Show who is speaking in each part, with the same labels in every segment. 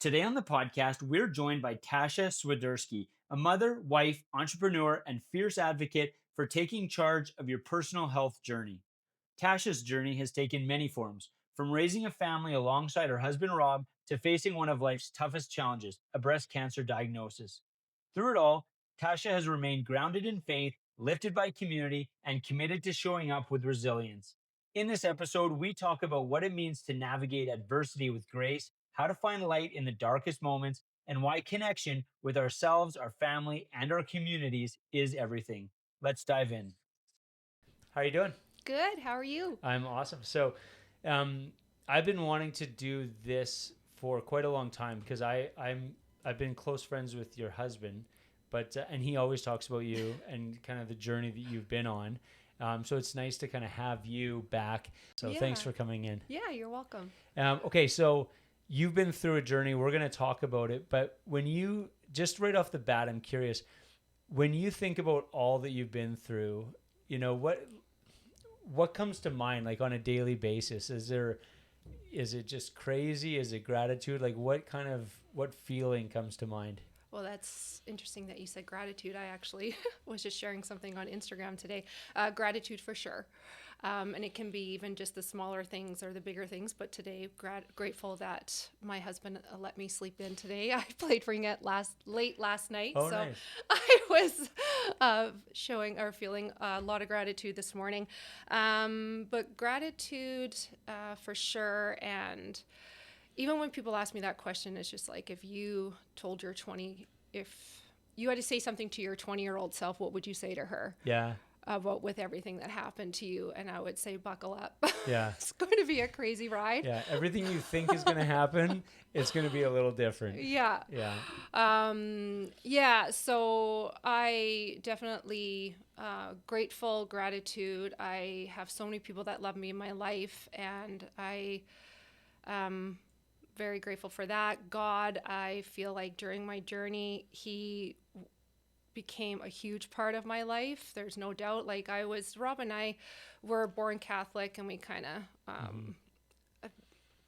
Speaker 1: Today on the podcast, we're joined by Tasha Swiderski, a mother, wife, entrepreneur, and fierce advocate for taking charge of your personal health journey. Tasha's journey has taken many forms, from raising a family alongside her husband Rob to facing one of life's toughest challenges, a breast cancer diagnosis. Through it all, Tasha has remained grounded in faith, lifted by community, and committed to showing up with resilience. In this episode, we talk about what it means to navigate adversity with grace, how to find light in the darkest moments, and why connection with ourselves, our family, and our communities is everything. Let's dive in. How are you doing?
Speaker 2: Good. How are you?
Speaker 1: I'm awesome. So, um, I've been wanting to do this for quite a long time because I've been close friends with your husband, but and he always talks about you and kind of the journey that you've been on. So it's nice to kind of have you back. So thanks for coming in.
Speaker 2: Yeah, you're welcome.
Speaker 1: Okay, so you've been through a journey. We're going to talk about it, but when you just right off the bat, I'm curious, when you think about all that you've been through, what comes to mind like on a daily basis? Is it just crazy? Is it gratitude? Like what feeling comes to mind?
Speaker 2: Well, that's interesting that you said gratitude. I actually was just sharing something on Instagram today. Gratitude for sure. And it can be even just the smaller things or the bigger things. But today, grateful that my husband let me sleep in today. I played Ringette late last night.
Speaker 1: Oh,
Speaker 2: so
Speaker 1: nice.
Speaker 2: I was showing or feeling a lot of gratitude this morning. But gratitude for sure. And even when people ask me that question, it's just like, if you had to say something to your 20-year-old self, what would you say to her?
Speaker 1: Yeah.
Speaker 2: About with everything that happened to you? And I would say, buckle up.
Speaker 1: Yeah.
Speaker 2: It's going to be a crazy ride.
Speaker 1: Yeah. Everything you think is going to happen, it's going to be a little different.
Speaker 2: Yeah.
Speaker 1: Yeah.
Speaker 2: Yeah. So I definitely gratitude. I have so many people that love me in my life, and I very grateful for that. God, I feel like during my journey, he became a huge part of my life. There's no doubt. Like Rob and I were born Catholic, and we kind of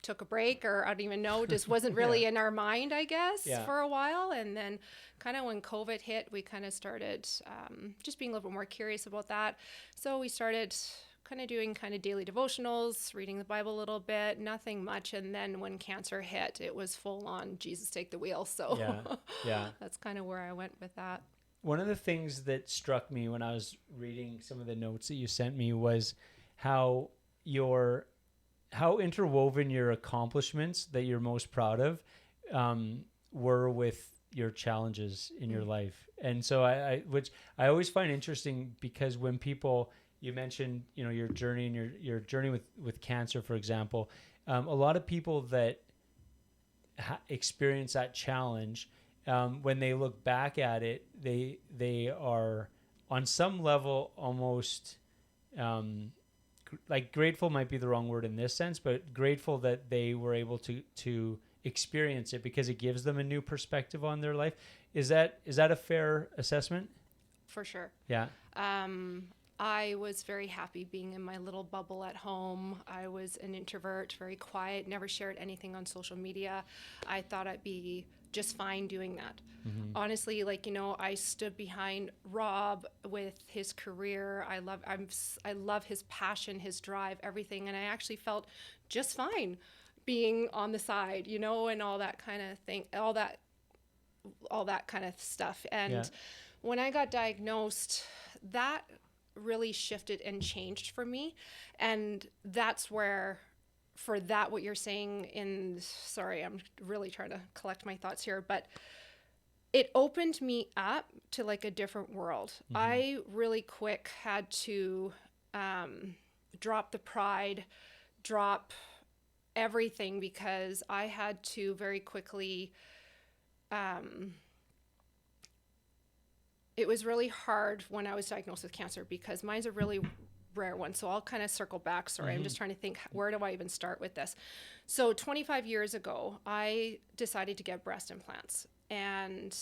Speaker 2: took a break, or I don't even know, just wasn't really in our mind, I guess, for a while. And then kind of when COVID hit, we kind of started just being a little bit more curious about that. So we started kind of doing kind of daily devotionals, reading the Bible a little bit, nothing much. And then when cancer hit, it was full on Jesus take the wheel. So
Speaker 1: yeah.
Speaker 2: That's kind of where I went with that.
Speaker 1: One of the things that struck me when I was reading some of the notes that you sent me was how interwoven your accomplishments that you're most proud of were with your challenges in your life. And so which I always find interesting, because when people, you mentioned, your journey and your journey with cancer, for example, a lot of people that experience that challenge, when they look back at it, they are on some level almost like grateful might be the wrong word in this sense, but grateful that they were able to experience it because it gives them a new perspective on their life. Is that a fair assessment?
Speaker 2: For sure.
Speaker 1: Yeah.
Speaker 2: I was very happy being in my little bubble at home. I was an introvert, very quiet, never shared anything on social media. I thought I'd be just fine doing that. Mm-hmm. Honestly, I stood behind Rob with his career. I love his passion, his drive, everything. And I actually felt just fine being on the side, and all that kind of thing, all that kind of stuff. And when I got diagnosed, that really shifted and changed for me. And that's where, for that, what you're saying sorry, I'm really trying to collect my thoughts here, but it opened me up to like a different world. Mm-hmm. I really quick had to drop the pride, drop everything, because I had to very quickly it was really hard when I was diagnosed with cancer, because mine's a really rare one. So I'll kind of circle back. Sorry, I'm just trying to think, where do I even start with this? So 25 years ago, I decided to get breast implants. And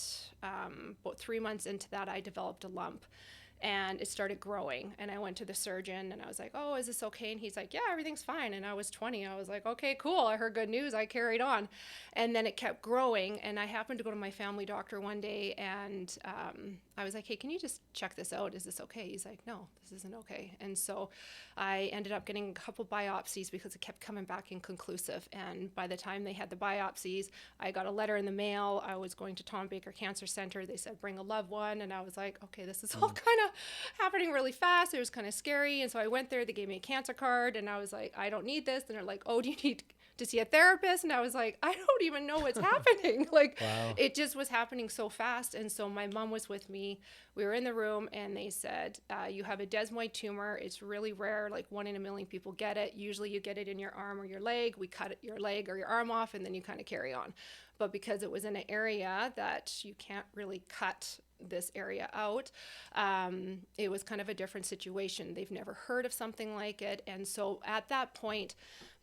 Speaker 2: about 3 months into that, I developed a lump. and it started growing. And I went to the surgeon and I was like, oh, is this okay? And he's like, yeah, everything's fine. And I was 20. I was like, okay, cool. I heard good news. I carried on. And then it kept growing. And I happened to go to my family doctor one day, and I was like, hey, can you just check this out? Is this okay? He's like, no, this isn't okay. And so I ended up getting a couple biopsies because it kept coming back inconclusive. And by the time they had the biopsies, I got a letter in the mail. I was going to Tom Baker Cancer Center. They said, bring a loved one. And I was like, okay, this is all kind of happening really fast. It was kind of scary. And so I went there. They gave me a cancer card. And I was like, I don't need this. And they're like, oh, do you need to see a therapist? And I was like, I don't even know what's happening. Like,
Speaker 1: Wow.
Speaker 2: it just was happening so fast. And so my mom was with me. We were in the room, and they said, you have a desmoid tumor. It's really rare. Like 1 in a million people get it. Usually you get it in your arm or your leg. We cut your leg or your arm off, and then you kind of carry on. But because it was in an area that you can't really cut this area out, it was kind of a different situation. They've never heard of something like it. And so at that point,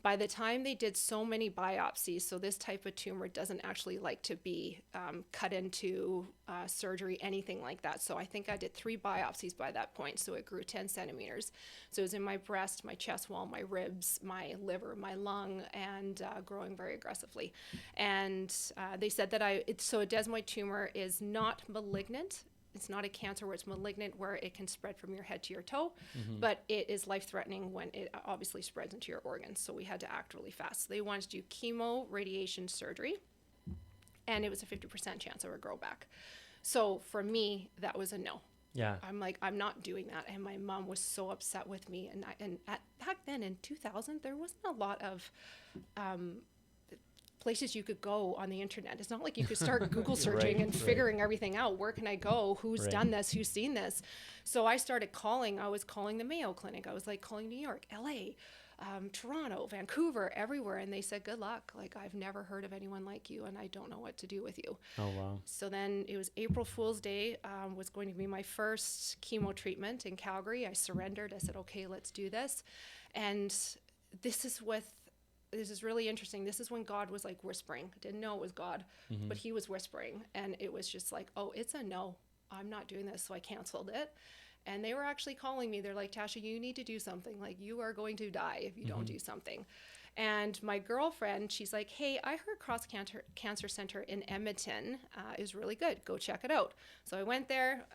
Speaker 2: by the time they did so many biopsies, so this type of tumor doesn't actually like to be cut into surgery, anything like that. So I think I did 3 biopsies by that point. So it grew 10 centimeters. So it was in my breast, my chest wall, my ribs, my liver, my lung, and growing very aggressively. And they said that so a desmoid tumor is not malignant. It's not a cancer where it's malignant, where it can spread from your head to your toe, but it is life-threatening when it obviously spreads into your organs. So we had to act really fast. So they wanted to do chemo, radiation, surgery, and it was a 50% chance I would grow back. So for me, that was a no.
Speaker 1: Yeah.
Speaker 2: I'm like, I'm not doing that. And my mom was so upset with me. And back then in 2000, there wasn't a lot of places you could go on the internet. It's not like you could start Google searching and figuring everything out. Where can I go? Who's done this? Who's seen this? So I started calling. I was calling the Mayo Clinic. I was like calling New York, LA, Toronto, Vancouver, everywhere. And they said, good luck. Like, I've never heard of anyone like you, and I don't know what to do with you.
Speaker 1: Oh, wow.
Speaker 2: So then it was April Fool's Day, was going to be my first chemo treatment in Calgary. I surrendered. I said, okay, let's do this. And this is really interesting. This is when God was like whispering. I didn't know it was God, but he was whispering. And it was just like, oh, it's a no. I'm not doing this. So I canceled it. And they were actually calling me. They're like, Tasha, you need to do something. Like, you are going to die if you don't do something. And my girlfriend, she's like, hey, I heard Cross Cancer Center in Edmonton is really good. Go check it out. So I went there.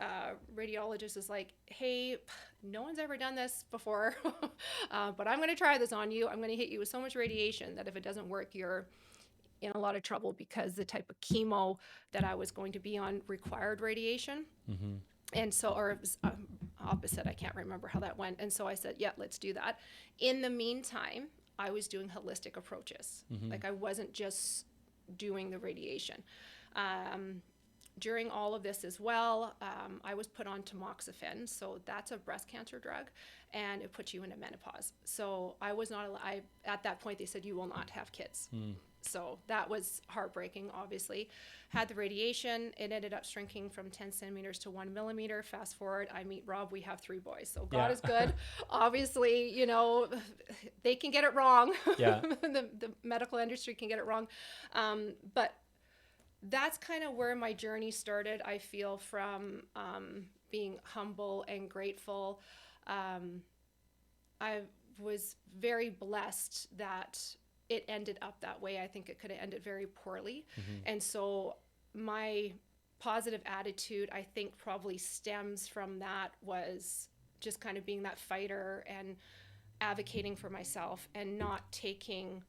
Speaker 2: Radiologist is like, hey, no one's ever done this before, but I'm going to try this on you. I'm going to hit you with so much radiation that if it doesn't work, you're in a lot of trouble, because the type of chemo that I was going to be on required radiation. And so, or it was opposite, I can't remember how that went. And so I said, yeah, let's do that. In the meantime, I was doing holistic approaches. Like, I wasn't just doing the radiation. During all of this as well, I was put on tamoxifen. So that's a breast cancer drug, and it puts you into menopause. So I was not, at that point, they said, you will not have kids. So that was heartbreaking, obviously. Had the radiation. It ended up shrinking from 10 centimeters to 1 millimeter. Fast forward, I meet Rob. We have 3 boys. So God is good. Obviously, you know, they can get it wrong.
Speaker 1: Yeah.
Speaker 2: the medical industry can get it wrong. But that's kind of where my journey started, I feel, from being humble and grateful. I was very blessed that it ended up that way. I think it could have ended very poorly. And so my positive attitude, I think, probably stems from that, was just kind of being that fighter and advocating for myself and not taking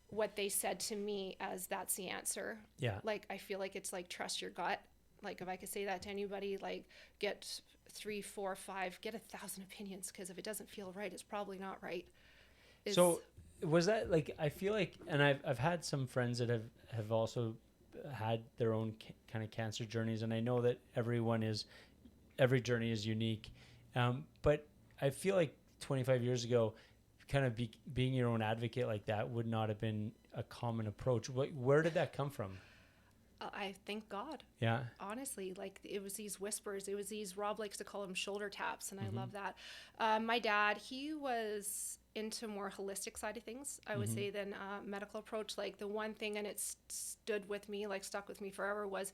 Speaker 2: what they said to me as that's the answer.
Speaker 1: Yeah.
Speaker 2: Like, I feel like it's like, trust your gut. Like, if I could say that to anybody, like, get 3, 4, 5, get 1,000 opinions, because if it doesn't feel right, it's probably not right.
Speaker 1: So was that, like, I feel like, and I've had some friends that have also had their own kind of cancer journeys, and I know that every journey is unique. But I feel like 25 years ago, kind of being your own advocate like that would not have been a common approach. Where did that come from?
Speaker 2: I thank God.
Speaker 1: Yeah.
Speaker 2: Honestly, like, it was these whispers. It was these, Rob likes to call them shoulder taps, and I love that. My dad, he was into more holistic side of things, I would say, than medical approach. Like, the one thing, and it stuck with me forever, was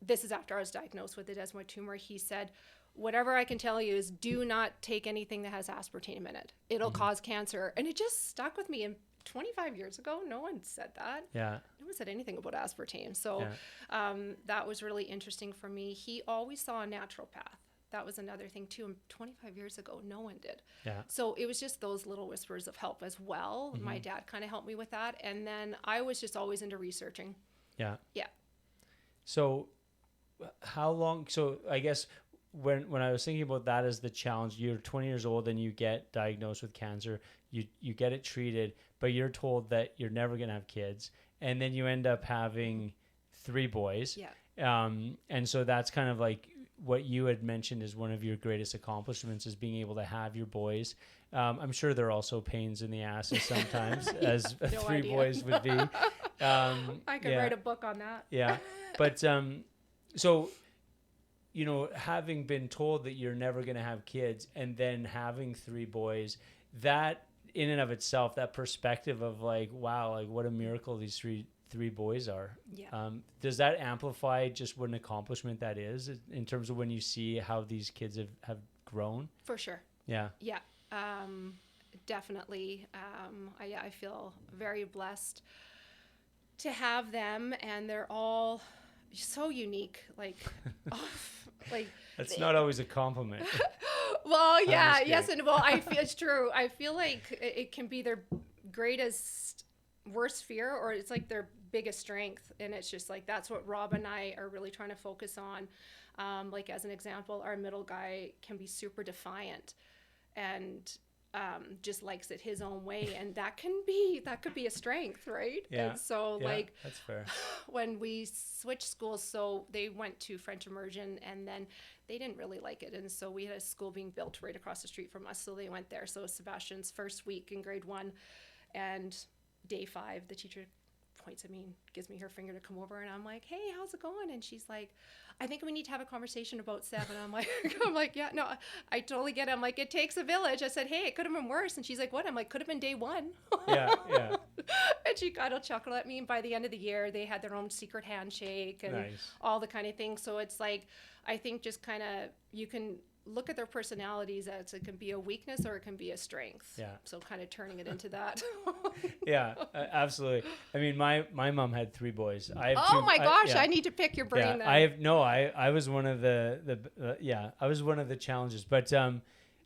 Speaker 2: this is after I was diagnosed with the desmoid tumor. He said, whatever I can tell you is do not take anything that has aspartame in it. It'll cause cancer. And it just stuck with me. And 25 years ago, no one said that.
Speaker 1: Yeah.
Speaker 2: No one said anything about aspartame. So that was really interesting for me. He always saw a naturopath. That was another thing too. And 25 years ago, no one did.
Speaker 1: Yeah.
Speaker 2: So it was just those little whispers of help as well. My dad kind of helped me with that. And then I was just always into researching.
Speaker 1: Yeah.
Speaker 2: Yeah.
Speaker 1: So how long, so I guess when I was thinking about that as the challenge, you're 20 years old and you get diagnosed with cancer, you get it treated, but you're told that you're never going to have kids. And then you end up having 3 boys.
Speaker 2: Yeah.
Speaker 1: And so that's kind of like what you had mentioned is one of your greatest accomplishments is being able to have your boys. I'm sure they're also pains in the asses sometimes, as
Speaker 2: no
Speaker 1: 3
Speaker 2: idea.
Speaker 1: boys would be.
Speaker 2: I could write a book on that.
Speaker 1: Yeah. But so, you know, having been told that you're never going to have kids and then having 3 boys, that in and of itself, that perspective of like, wow, like what a miracle these three boys are.
Speaker 2: Yeah.
Speaker 1: Does that amplify just what an accomplishment that is in terms of when you see how these kids have grown?
Speaker 2: For sure.
Speaker 1: Yeah.
Speaker 2: Yeah. Definitely. I feel very blessed to have them, and they're all so unique. Like,
Speaker 1: That's not always a compliment.
Speaker 2: Well, yeah, yes, and well, I feel it's true. I feel like it can be their greatest worst fear, or it's like their biggest strength, and it's just like that's what Rob and I are really trying to focus on. Like as an example, our middle guy can be super defiant, and just likes it his own way, and that could be a strength, right?
Speaker 1: Yeah.
Speaker 2: And so like
Speaker 1: that's fair.
Speaker 2: When we switched schools, so they went to French immersion, and then they didn't really like it, and so we had a school being built right across the street from us, so they went there. So Sebastian's first week in grade 1, and day 5, the teacher points at me and gives me her finger to come over, and I'm like, hey, how's it going? And she's like, I think we need to have a conversation about 7. I'm like, yeah, no, I totally get it. I'm like, it takes a village. I said, hey, it could have been worse. And she's like, what? I'm like, could have been day 1.
Speaker 1: Yeah.
Speaker 2: And she kind of chuckled at me. And by the end of the year, they had their own secret handshake and all the kind of things. So it's like, I think just kind of, you can look at their personalities as it can be a weakness or it can be a strength.
Speaker 1: Yeah.
Speaker 2: So kind of turning it into that.
Speaker 1: Yeah, absolutely. I mean, my mom had 3 boys. I have
Speaker 2: oh my gosh, I need to pick your brain.
Speaker 1: Yeah,
Speaker 2: then.
Speaker 1: I was one of I was one of the challenges, but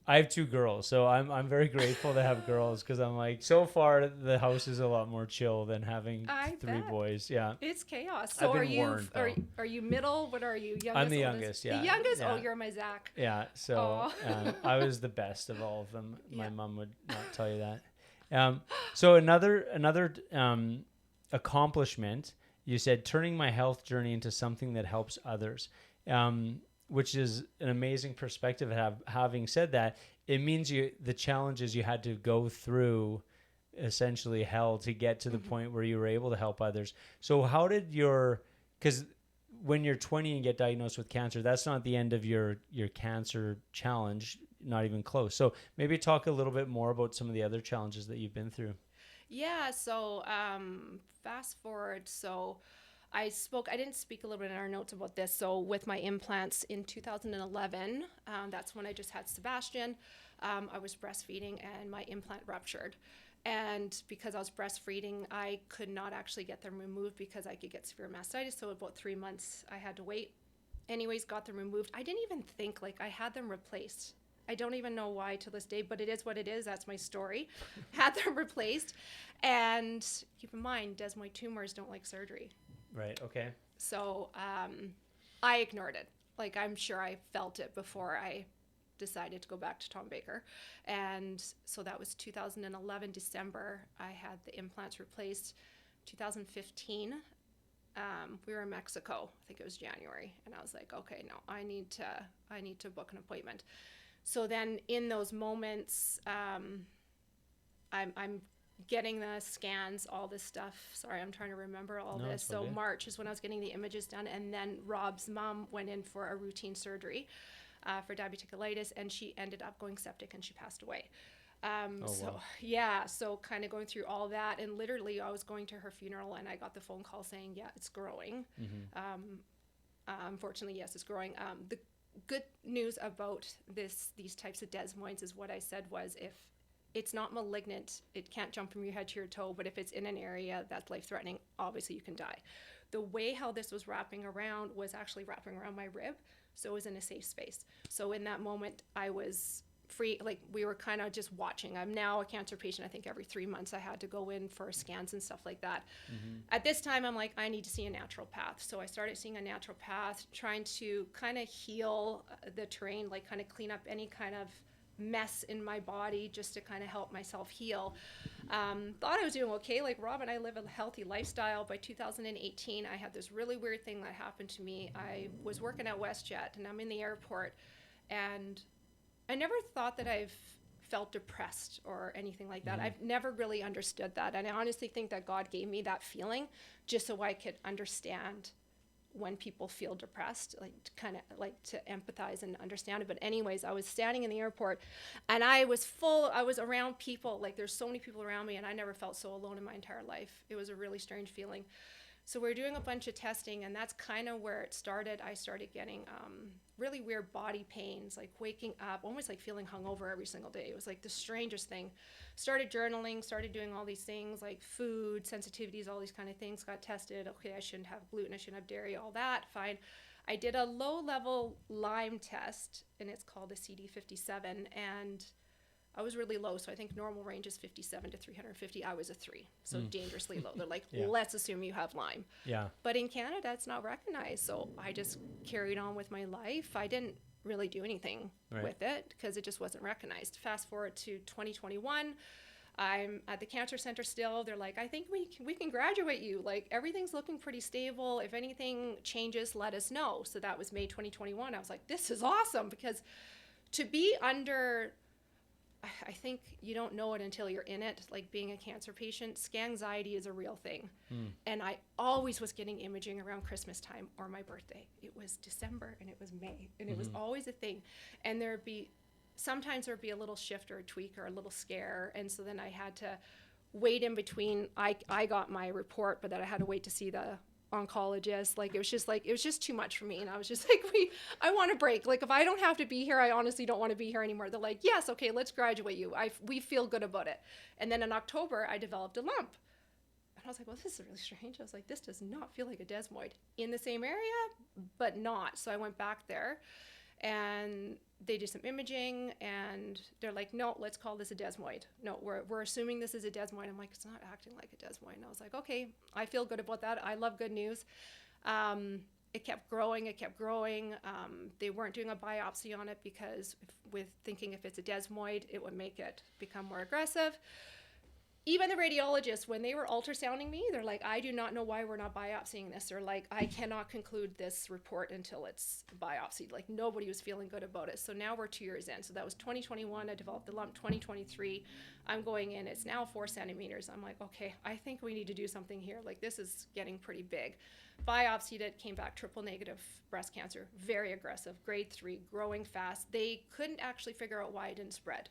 Speaker 1: I have 2 girls, so I'm very grateful to have girls because I'm like, so far the house is a lot more chill than having 3 boys. Yeah,
Speaker 2: it's chaos. So are you middle? What are you? Youngest?
Speaker 1: I'm the youngest. Yeah,
Speaker 2: the youngest.
Speaker 1: Yeah.
Speaker 2: Oh, you're my Zach.
Speaker 1: Yeah. So I was the best of all of them. My mom would not tell you that. So another accomplishment, you said, turning my health journey into something that helps others. Which is an amazing perspective to have. Having said that, it means the challenges you had to go through essentially hell to get to the point where you were able to help others. So how did because when you're 20 and get diagnosed with cancer, that's not the end of your cancer challenge, not even close. So maybe talk a little bit more about some of the other challenges that you've been through.
Speaker 2: Yeah, so fast forward, so I didn't speak a little bit in our notes about this. So with my implants in 2011, that's when I just had Sebastian. I was breastfeeding and my implant ruptured. And because I was breastfeeding, I could not actually get them removed because I could get severe mastitis. So about 3 months I had to wait. Anyways, got them removed. I didn't even think, like, I had them replaced. I don't even know why to this day, but it is what it is. That's my story. Had them replaced. And keep in mind, desmoid tumors don't like surgery.
Speaker 1: Right. Okay.
Speaker 2: So I ignored it. Like, I'm sure I felt it before I decided to go back to Tom Baker. And so that was 2011, December. I had the implants replaced. 2015, we were in Mexico. I think it was January. And I was like, okay, no, I need to book an appointment. So then in those moments, I'm getting the scans, all this stuff. Sorry, I'm trying to remember all this. So March is when I was getting the images done. And then Rob's mom went in for a routine surgery for diverticulitis, and she ended up going septic and she passed away. Wow. Yeah, so kind of going through all that. And literally I was going to her funeral and I got the phone call saying, yeah, it's growing. Unfortunately, yes, it's growing. The good news about these types of desmoids is what I said was, if it's not malignant, it can't jump from your head to your toe, but if it's in an area that's life-threatening, obviously you can die. The way how this was wrapping around was actually wrapping around my rib, so it was in a safe space. So in that moment, I was free. Like, we were kind of just watching. I'm now a cancer patient. I think every 3 months I had to go in for scans and stuff like that. At this time, I'm like, I need to see a naturopath. So I started seeing a naturopath, trying to kind of heal the terrain, like kind of clean up any kind of mess in my body, just to kind of help myself heal. Thought I was doing okay. Like, Rob and I live a healthy lifestyle. By 2018, I had this really weird thing that happened to me. I was working at WestJet, and I'm in the airport, and I never thought that I've felt depressed or anything like that. I've never really understood that. And I honestly think that God gave me that feeling just so I could understand when people feel depressed, like to kind of like to empathize and understand it. But anyways, I was standing in the airport, and I was around people. Like, there's so many people around me, and I never felt so alone in my entire life. It was a really strange feeling. So we were doing a bunch of testing, and that's kind of where it started. I started getting really weird body pains, like waking up, almost like feeling hungover every single day. It was like the strangest thing. Started journaling, started doing all these things like food sensitivities, all these kind of things. Got tested. Okay, I shouldn't have gluten, I shouldn't have dairy, all that. Fine. I did a low-level Lyme test, and it's called a CD57, and I was really low, so I think normal range is 57 to 350. I was a 3, so dangerously low. They're like, let's assume you have Lyme.
Speaker 1: Yeah.
Speaker 2: But in Canada, it's not recognized, so I just carried on with my life. I didn't really do anything with it because it just wasn't recognized. Fast forward to 2021, I'm at the cancer center still. They're like, I think we can graduate you. Like, everything's looking pretty stable. If anything changes, let us know. So that was May 2021. I was like, this is awesome, because to be under, I think you don't know it until you're in it. Like, being a cancer patient, anxiety is a real thing. And I always was getting imaging around Christmas time or my birthday. It was December and it was May, and it was always a thing. And sometimes there'd be a little shift or a tweak or a little scare. And so then I had to wait in between. I got my report, but then I had to wait to see the oncologist. Like, it was just too much for me. And I was just like, I want a break. Like, if I don't have to be here, I honestly don't want to be here anymore. They're like, yes, okay, let's graduate you. We feel good about it. And then in October, I developed a lump. And I was like, well, this is really strange. I was like, this does not feel like a desmoid. In the same area, but not. So I went back there, and they did some imaging, and they're like, no, let's call this a desmoid. No, we're assuming this is a desmoid. I'm like, it's not acting like a desmoid. And I was like, okay, I feel good about that. I love good news. It kept growing. They weren't doing a biopsy on it because with thinking if it's a desmoid, it would make it become more aggressive. Even the radiologists, when they were ultrasounding me, they're like, I do not know why we're not biopsying this. They're like, I cannot conclude this report until it's biopsied. Like, nobody was feeling good about it. So now we're 2 years in. So that was 2021. I developed the lump. 2023, I'm going in. It's now 4 centimeters. I'm like, okay, I think we need to do something here. Like, this is getting pretty big. Biopsied it, came back triple negative breast cancer. Very aggressive, grade 3, growing fast. They couldn't actually figure out why it didn't spread.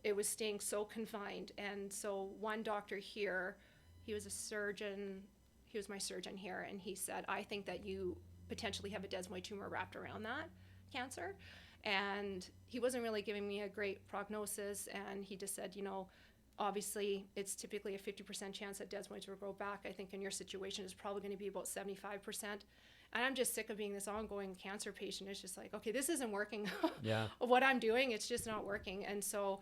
Speaker 2: It was staying so confined. And so one doctor here, he was a surgeon, he was my surgeon here, and he said, I think that you potentially have a desmoid tumor wrapped around that cancer. And he wasn't really giving me a great prognosis, and he just said, obviously it's typically a 50% chance that desmoids will grow back. I think in your situation it's probably going to be about 75%. And I'm just sick of being this ongoing cancer patient. It's just like, okay, this isn't working.
Speaker 1: Yeah.
Speaker 2: What I'm doing, it's just not working. And so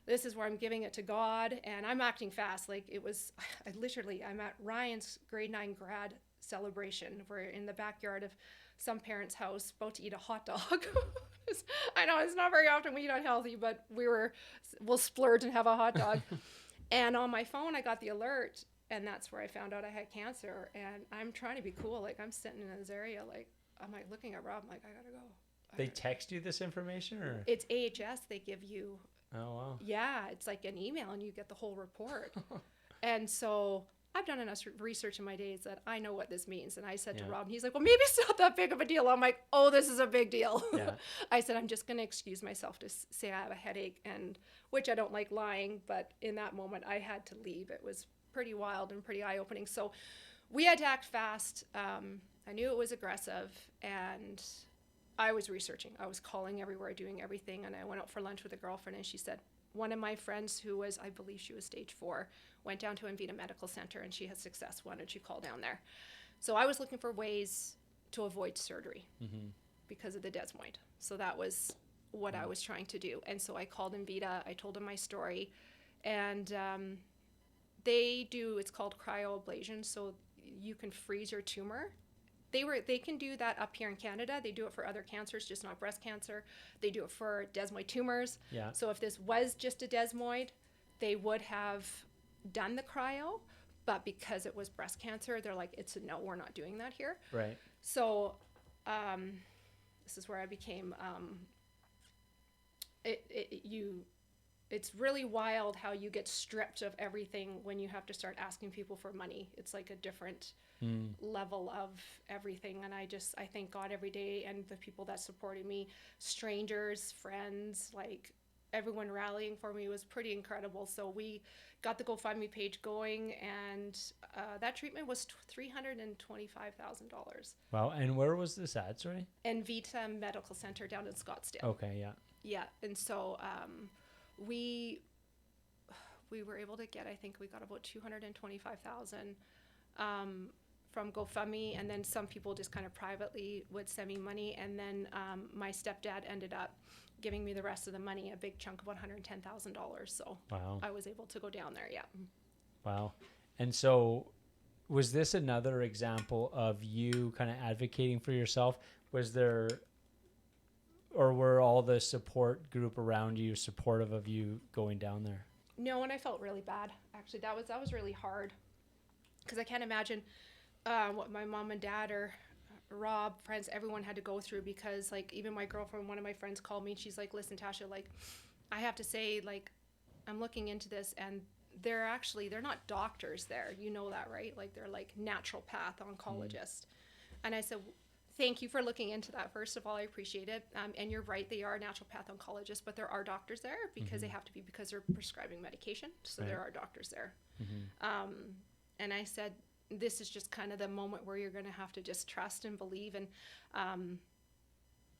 Speaker 2: this is where I'm giving it to God, and I'm acting fast. Like, I'm at Ryan's grade 9 grad celebration. We're in the backyard of some parent's house, about to eat a hot dog. I know it's not very often we eat unhealthy, but we'll splurge and have a hot dog. And on my phone, I got the alert, and that's where I found out I had cancer. And I'm trying to be cool. Like, I'm sitting in this area, like, I'm like looking at Rob, I'm like, I gotta go.
Speaker 1: They text you this information, or?
Speaker 2: It's AHS. They give you.
Speaker 1: Oh, wow.
Speaker 2: Yeah, it's like an email, and you get the whole report. And so I've done enough research in my days that I know what this means. And I said to Rob, and he's like, well, maybe it's not that big of a deal. I'm like, oh, this is a big deal.
Speaker 1: Yeah.
Speaker 2: I said, I'm just going to excuse myself to say I have a headache, and which I don't like lying. But in that moment, I had to leave. It was pretty wild and pretty eye-opening. So we had to act fast. I knew it was aggressive, and I was researching. I was calling everywhere, doing everything, and I went out for lunch with a girlfriend, and she said, one of my friends who was, I believe she was stage 4, went down to Envita Medical Center, and she had success. Why don't you call down there? So I was looking for ways to avoid surgery because of the desmoid. So that was what I was trying to do. And so I called Envita. I told them my story, and they do, it's called cryoablation, so you can freeze your tumor. They can do that up here in Canada. They do it for other cancers, just not breast cancer. They do it for desmoid tumors.
Speaker 1: Yeah.
Speaker 2: So if this was just a desmoid, they would have done the cryo, but because it was breast cancer, they're like, it's a no, we're not doing that here.
Speaker 1: Right.
Speaker 2: So this is where I became it's really wild how you get stripped of everything when you have to start asking people for money. It's like a different level of everything. And I thank God every day, and the people that supported me, strangers, friends, like everyone rallying for me was pretty incredible. So we got the GoFundMe page going, and that treatment was $325,000.
Speaker 1: Wow. And where was this at, sorry?
Speaker 2: Envita Medical Center down in Scottsdale.
Speaker 1: Okay, yeah.
Speaker 2: Yeah, and so we were able to get, I think we got about $225,000 from GoFundMe, and then some people just kind of privately would send me money, and then my stepdad ended up giving me the rest of the money, a big chunk of $110,000. So
Speaker 1: Wow.
Speaker 2: I was able to go down there. Yeah.
Speaker 1: Wow. And so was this another example of you kind of advocating for yourself? Was there, or were all the support group around you supportive of you going down there?
Speaker 2: No, and I felt really bad. Actually, that was really hard, because I can't imagine what my mom and dad or Rob, friends, everyone had to go through, because like even my girlfriend, one of my friends called me, and she's like, listen, Tasha, like I have to say, like I'm looking into this, and they're not doctors there. You know that, right? Like they're like naturopath oncologists. And I said, thank you for looking into that. First of all, I appreciate it. And you're right, they are naturopath oncologists, but there are doctors there because they have to be, because they're prescribing medication. So there are doctors there. And I said, this is just kind of the moment where you're going to have to just trust and believe. And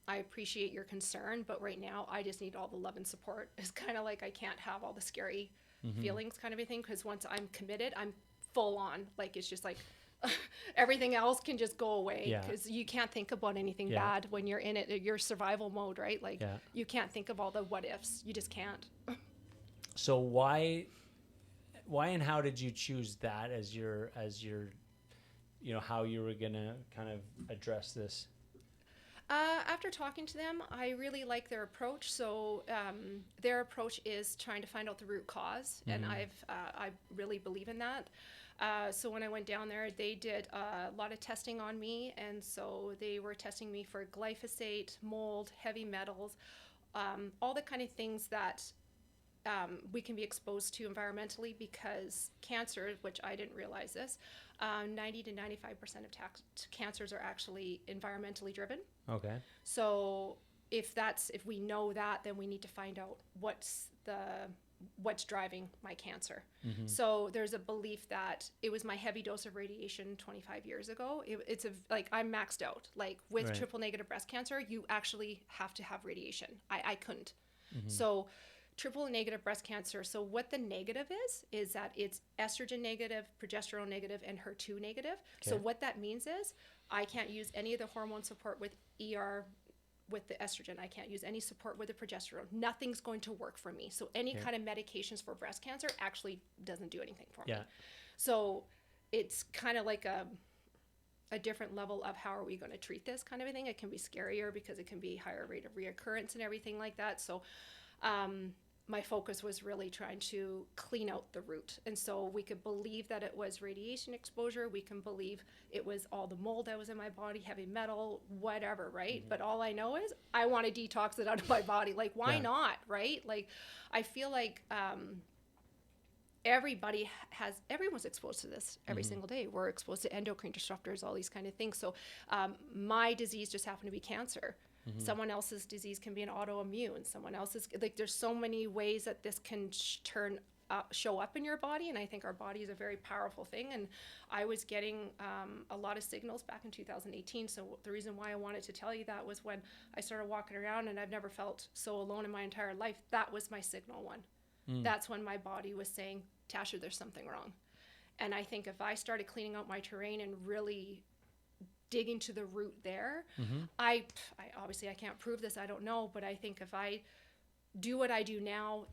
Speaker 2: I appreciate your concern, but right now I just need all the love and support. It's kind of like I can't have all the scary feelings kind of a thing, because once I'm committed, I'm full on. Like it's just like everything else can just go away, because you can't think about anything bad when you're in it. Your survival mode, right? Like you can't think of all the what ifs. You just can't.
Speaker 1: So why and how did you choose that as your how you were gonna kind of address this?
Speaker 2: After talking to them, I really like their approach. So their approach is trying to find out the root cause, and I really believe in that. So when I went down there, they did a lot of testing on me, and so they were testing me for glyphosate, mold, heavy metals, all the kind of things that we can be exposed to environmentally, because cancer, which I didn't realize this, 90 to 95% of cancers are actually environmentally driven.
Speaker 1: Okay.
Speaker 2: So if we know that, then we need to find out what's driving my cancer. So there's a belief that it was my heavy dose of radiation 25 years ago. I'm maxed out. Like with triple negative breast cancer, you actually have to have radiation. I couldn't. So triple negative breast cancer. So what the negative is that it's estrogen negative, progesterone negative, and HER2 negative. Okay. So what that means is I can't use any of the hormone support with ER, with the estrogen. I can't use any support with the progesterone. Nothing's going to work for me. So any kind of medications for breast cancer actually doesn't do anything for me. So it's kind of like a different level of how are we going to treat this kind of a thing. It can be scarier because it can be higher rate of reoccurrence and everything like that. So my focus was really trying to clean out the root. And so we could believe that it was radiation exposure. We can believe it was all the mold that was in my body, heavy metal, whatever, right? But all I know is I want to detox it out of my body. Like, why not, right? Like, I feel like everyone's exposed to this every single day. We're exposed to endocrine disruptors, all these kind of things. So my disease just happened to be cancer. Someone else's disease can be an autoimmune. Someone else's, like, there's so many ways that this can turn show up in your body. And I think our body is a very powerful thing. And I was getting a lot of signals back in 2018. So the reason why I wanted to tell you that was when I started walking around, and I've never felt so alone in my entire life. That was my signal one. That's when my body was saying, Tasha, there's something wrong. And I think if I started cleaning out my terrain and really digging to the root there, I obviously I can't prove this, I don't know, but I think if I do what I do now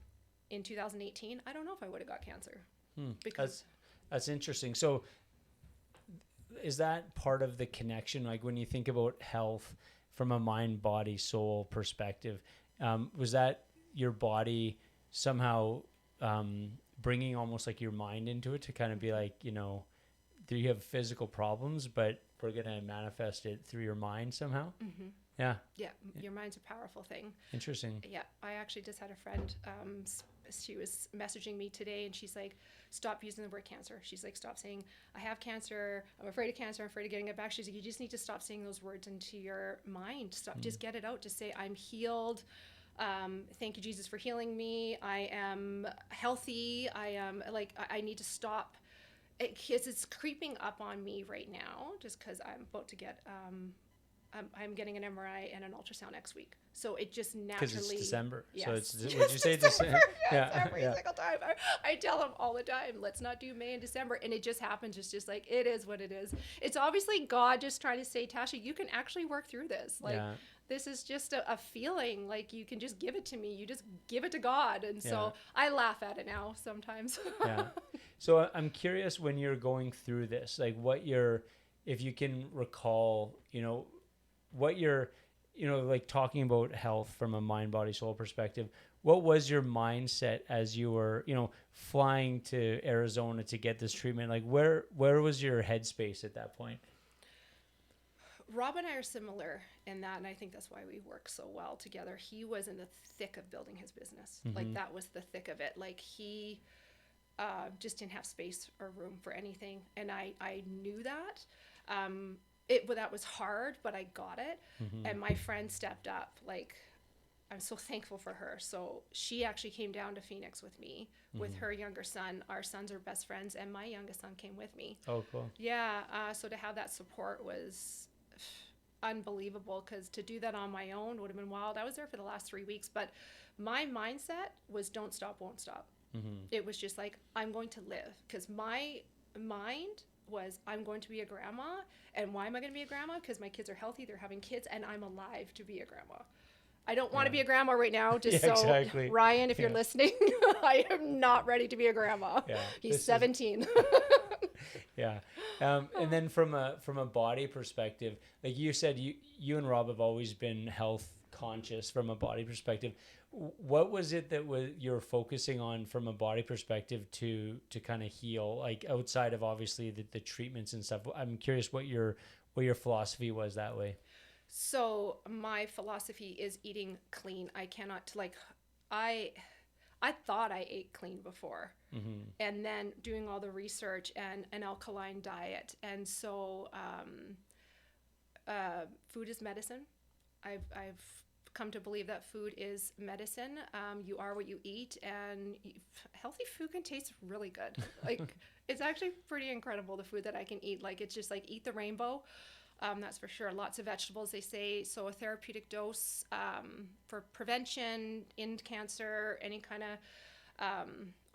Speaker 2: in 2018, I don't know if I would have got cancer. Because
Speaker 1: that's interesting. So is that part of the connection? Like when you think about health from a mind, body, soul perspective, was that your body somehow bringing almost like your mind into it to kind of be like, you know, do you have physical problems, but we're going to manifest it through your mind somehow? Yeah.
Speaker 2: Your mind's a powerful thing.
Speaker 1: Interesting.
Speaker 2: Yeah, I actually just had a friend, she was messaging me today, and she's like, stop using the word cancer. She's like, stop saying, I have cancer, I'm afraid of cancer, I'm afraid of getting it back. She's like, you just need to stop saying those words into your mind. Stop, just get it out. Just say, I'm healed. Thank you, Jesus, for healing me. I am healthy. I am like, I need to stop. It's creeping up on me right now, just because I'm about to get, I'm getting an MRI and an ultrasound next week. So it just naturally.
Speaker 1: Because it's December.
Speaker 2: Yes.
Speaker 1: So it's, would you say December?
Speaker 2: Yeah. Every single time. I tell them all the time, let's not do May and December. And it just happens. It's just like, it is what it is. It's obviously God just trying to say, Tasha, you can actually work through this. Like, this is just a feeling. Like, you can just give it to me. You just give it to God. And so I laugh at it now sometimes.
Speaker 1: So I'm curious, when you're going through this, like if you can recall, you know, what you're, you know, like talking about health from a mind, body, soul perspective, what was your mindset as you were, you know, flying to Arizona to get this treatment? Like where was your headspace at that point?
Speaker 2: Rob and I are similar in that, and I think that's why we work so well together. He was in the thick of building his business. Like, that was the thick of it. Like, he just didn't have space or room for anything, and I knew that. That was hard, but I got it. And my friend stepped up. Like, I'm so thankful for her. So she actually came down to Phoenix with me, with her younger son. Our sons are best friends, and my youngest son came with me.
Speaker 1: Oh, cool.
Speaker 2: Yeah. So to have that support was unbelievable, because to do that on my own would have been wild. I was there for the last 3 weeks, but my mindset was don't stop, won't stop. It was just like, I'm going to live, because my mind was, I'm going to be a grandma. And why am I going to be a grandma? Because my kids are healthy, they're having kids, and I'm alive to be a grandma. I don't want to be a grandma right now, just
Speaker 1: exactly.
Speaker 2: Ryan, if you're listening, I am not ready to be a grandma. He's 17.
Speaker 1: And then from a body perspective, like you said, you and Rob have always been health conscious from a body perspective. What was it that you're focusing on from a body perspective to kind of heal, like outside of obviously the treatments and stuff? I'm curious what your philosophy was that way.
Speaker 2: So my philosophy is eating clean. I cannot, like, I thought I ate clean before, and then doing all the research and an alkaline diet. And so food is medicine. I've come to believe that food is medicine. You are what you eat, and healthy food can taste really good. Like, it's actually pretty incredible, the food that I can eat. Like, it's just like, eat the rainbow. That's for sure. Lots of vegetables, they say. So a therapeutic dose for prevention in cancer, any kind of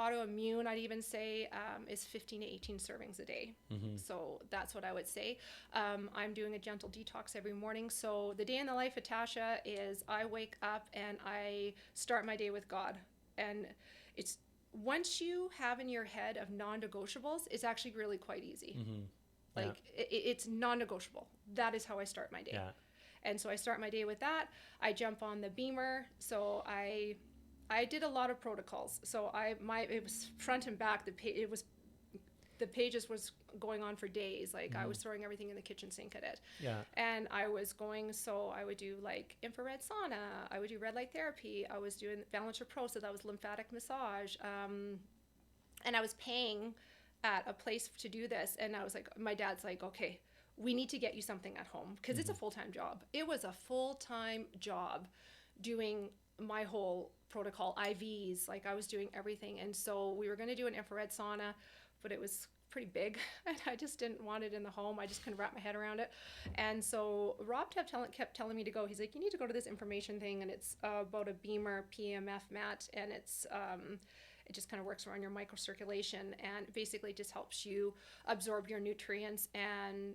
Speaker 2: autoimmune, I'd even say, is 15 to 18 servings a day. So that's what I would say. I'm doing a gentle detox every morning. So the day in the life of Tasha is, I wake up and I start my day with God. And it's, once you have in your head of non-negotiables, it's actually really quite easy. Like, it's non-negotiable. That is how I start my day. And so I start my day with that. I jump on the Beamer. So I did a lot of protocols. So it was front and back. The pages was going on for days. Like, I was throwing everything in the kitchen sink at it. And I was going, so I would do like infrared sauna. I would do red light therapy. I was doing Valentia Pro, so that was lymphatic massage. And I was paying at a place to do this, and I was like, my dad's like, okay, we need to get you something at home, because it's a full-time job. It was a full-time job doing my whole protocol, IVs, like I was doing everything. And so we were going to do an infrared sauna, but it was pretty big and I just didn't want it in the home. I just couldn't wrap my head around it. And so Rob kept telling me to go. He's like, you need to go to this information thing, and it's about a Beamer PMF mat, and it just kind of works around your microcirculation, and basically just helps you absorb your nutrients and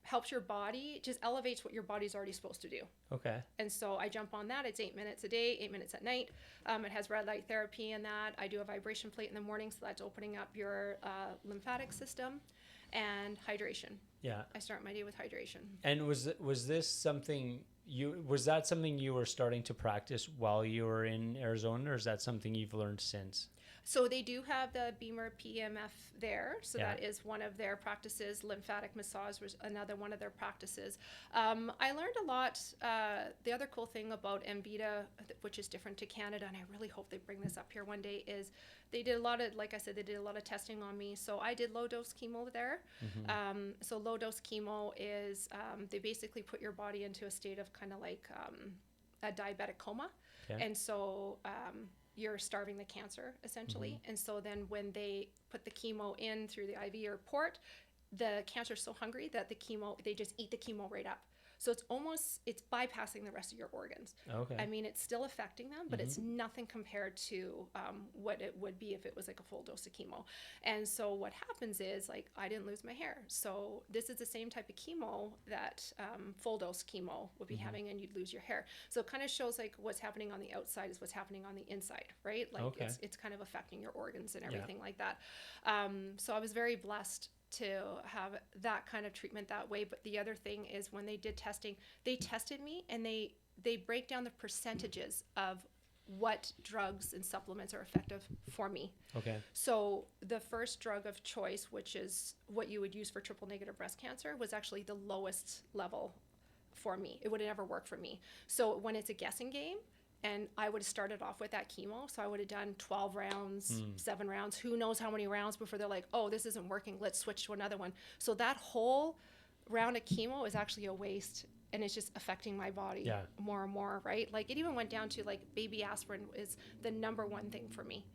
Speaker 2: helps your body, just elevates what your body's already supposed to do.
Speaker 1: Okay.
Speaker 2: And so I jump on that. It's 8 minutes a day, 8 minutes at night. It has red light therapy in that. I do a vibration plate in the morning, so that's opening up your lymphatic system, and hydration.
Speaker 1: Yeah.
Speaker 2: I start my day with hydration.
Speaker 1: And was this something something you were starting to practice while you were in Arizona, or is that something you've learned since?
Speaker 2: So they do have the Beamer PMF there. So
Speaker 1: Yeah.
Speaker 2: that is one of their practices. Lymphatic massage was another one of their practices. I learned a lot. The other cool thing about MVita, which is different to Canada, and I really hope they bring this up here one day, is they did a lot of, like I said, they did a lot of testing on me. So I did low dose chemo there. So low dose chemo is they basically put your body into a state of kind of like a diabetic coma.
Speaker 1: Okay.
Speaker 2: And so you're starving the cancer essentially. And so then when they put the chemo in through the IV or port, the cancer's so hungry that they just eat the chemo right up. So it's bypassing the rest of your organs.
Speaker 1: Okay.
Speaker 2: I mean, it's still affecting them, but it's nothing compared to what it would be if it was like a full dose of chemo. And so what happens is, like, I didn't lose my hair. So this is the same type of chemo that full dose chemo would be having, and you'd lose your hair. So it kind of shows like what's happening on the outside is what's happening on the inside, right? Like
Speaker 1: Okay.
Speaker 2: it's kind of affecting your organs and everything like that. So I was very blessed to have that kind of treatment that way. But the other thing is, when they did testing, they tested me, and they break down the percentages of what drugs and supplements are effective for me.
Speaker 1: Okay.
Speaker 2: So the first drug of choice, which is what you would use for triple negative breast cancer, was actually the lowest level for me. It would have never worked for me. So when it's a guessing game, and I would have started off with that chemo. So I would have done 12 rounds, 7 rounds, who knows how many rounds before they're like, oh, this isn't working, let's switch to another one. So that whole round of chemo is actually a waste, and it's just affecting my body more and more, right? Like, it even went down to, like, baby aspirin is the number one thing for me.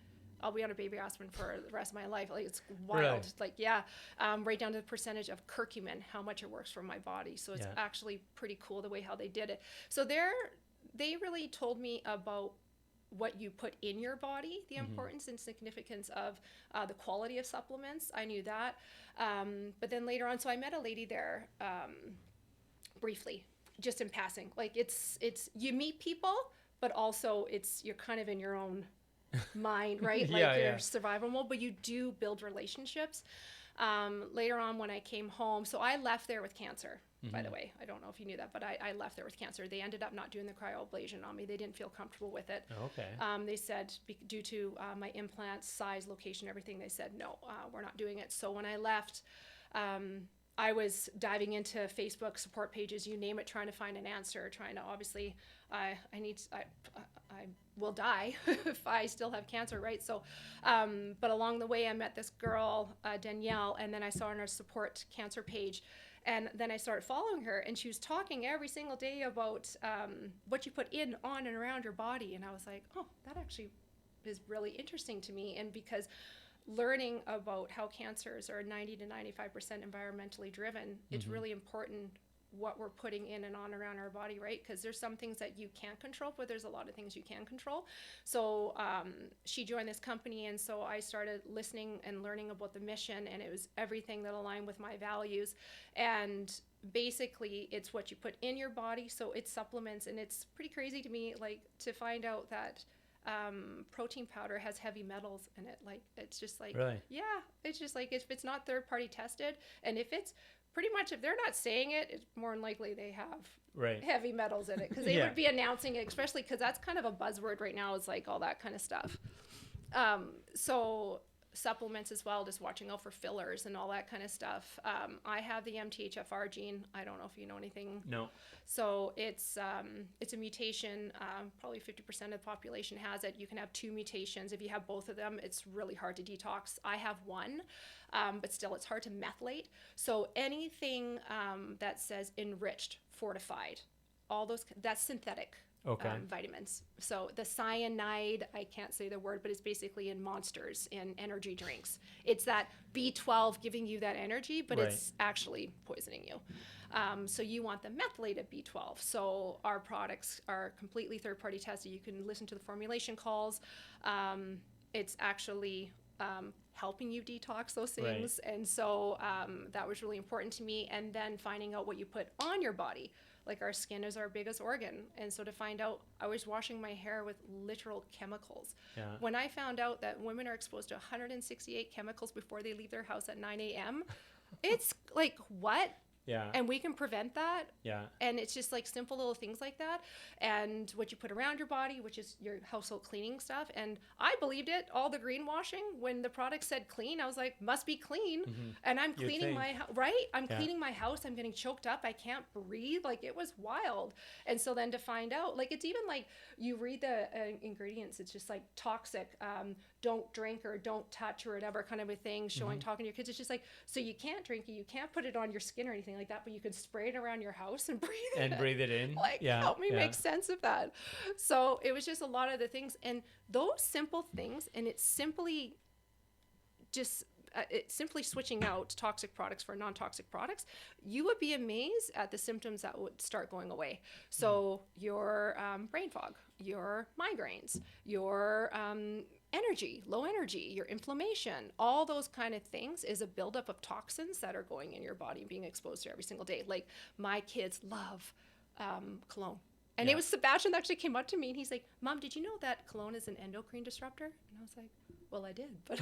Speaker 2: I'll be on a baby aspirin for the rest of my life. Like, it's wild.
Speaker 1: Really?
Speaker 2: Like, yeah, right down to the percentage of curcumin, how much it works for my body. So it's actually pretty cool the way how they did it. So they really told me about what you put in your body, the importance and significance of the quality of supplements. I knew that. But then later on, so I met a lady there briefly, just in passing. Like, it's you meet people, but also you're kind of in your own mind, right? Like, you're survival mode, but you do build relationships. Later on, when I came home, so I left there with cancer, by the way. I don't know if you knew that, but I left there with cancer. They ended up not doing the cryoablation on me. They didn't feel comfortable with it.
Speaker 1: Okay.
Speaker 2: They said, due to my implant size, location, everything, they said, no, we're not doing it. So when I left, I was diving into Facebook support pages, you name it, trying to find an answer, trying to, obviously, I will die if I still have cancer, right? So, but along the way, I met this girl, Danielle, and then I saw her on her support cancer page. And then I started following her, and she was talking every single day about what you put in, on, and around your body. And I was like, oh, that actually is really interesting to me. And because learning about how cancers are 90 to 95% environmentally driven, it's really important what we're putting in and on around our body, right? Because there's some things that you can't control, but there's a lot of things you can control. So she joined this company, and so I started listening and learning about the mission, and it was everything that aligned with my values. And basically, it's what you put in your body, so it's supplements. And it's pretty crazy to me, like, to find out that protein powder has heavy metals in it. Like, it's just like,
Speaker 1: really?
Speaker 2: Yeah, it's just like, if it's not third party tested, and if it's pretty much, if they're not saying it, it's more than likely they have heavy metals in it, because they would be announcing it, especially because that's kind of a buzzword right now, is like all that kind of stuff. So supplements as well, just watching out for fillers and all that kind of stuff. I have the MTHFR gene. I don't know if you know anything.
Speaker 1: No.
Speaker 2: So it's a mutation. Probably 50% of the population has it. You can have 2 mutations. If you have both of them, it's really hard to detox. I have one, but still, it's hard to methylate. So anything that says enriched, fortified, all those, that's synthetic.
Speaker 1: Okay.
Speaker 2: Vitamins. So the cyanide, I can't say the word, but it's basically in Monsters, in energy drinks. It's that B12 giving you that energy, but
Speaker 1: Right.
Speaker 2: it's actually poisoning you. So you want the methylated B12. So our products are completely third-party tested. You can listen to the formulation calls. It's actually helping you detox those things.
Speaker 1: Right.
Speaker 2: And so that was really important to me. And then finding out what you put on your body. Like our skin is our biggest organ. And so to find out, I was washing my hair with literal chemicals.
Speaker 1: Yeah.
Speaker 2: When I found out that women are exposed to 168 chemicals before they leave their house at 9 a.m., it's like, what?
Speaker 1: Yeah.
Speaker 2: And we can prevent that.
Speaker 1: Yeah.
Speaker 2: And it's just like simple little things like that. And what you put around your body, which is your household cleaning stuff. And I believed it, all the greenwashing. When the product said clean, I was like, must be clean. And I'm cleaning my house, right? I'm cleaning my house. I'm getting choked up. I can't breathe. Like, it was wild. And so then to find out, like, it's even like you read the ingredients. It's just like toxic, don't drink or don't touch or whatever kind of a thing, talking to your kids. It's just like, so you can't drink it. You can't put it on your skin or anything like that, but you can spray it around your house and breathe it in. Like, help me make sense of that. So it was just a lot of the things, and those simple things, and it's simply just switching out toxic products for non-toxic products. You would be amazed at the symptoms that would start going away. So your brain fog, your migraines, your low energy, your inflammation, all those kind of things is a buildup of toxins that are going in your body and being exposed to every single day. Like, my kids love cologne. And it was Sebastian that actually came up to me and he's like, Mom, did you know that cologne is an endocrine disruptor? And I was like, well, I did, but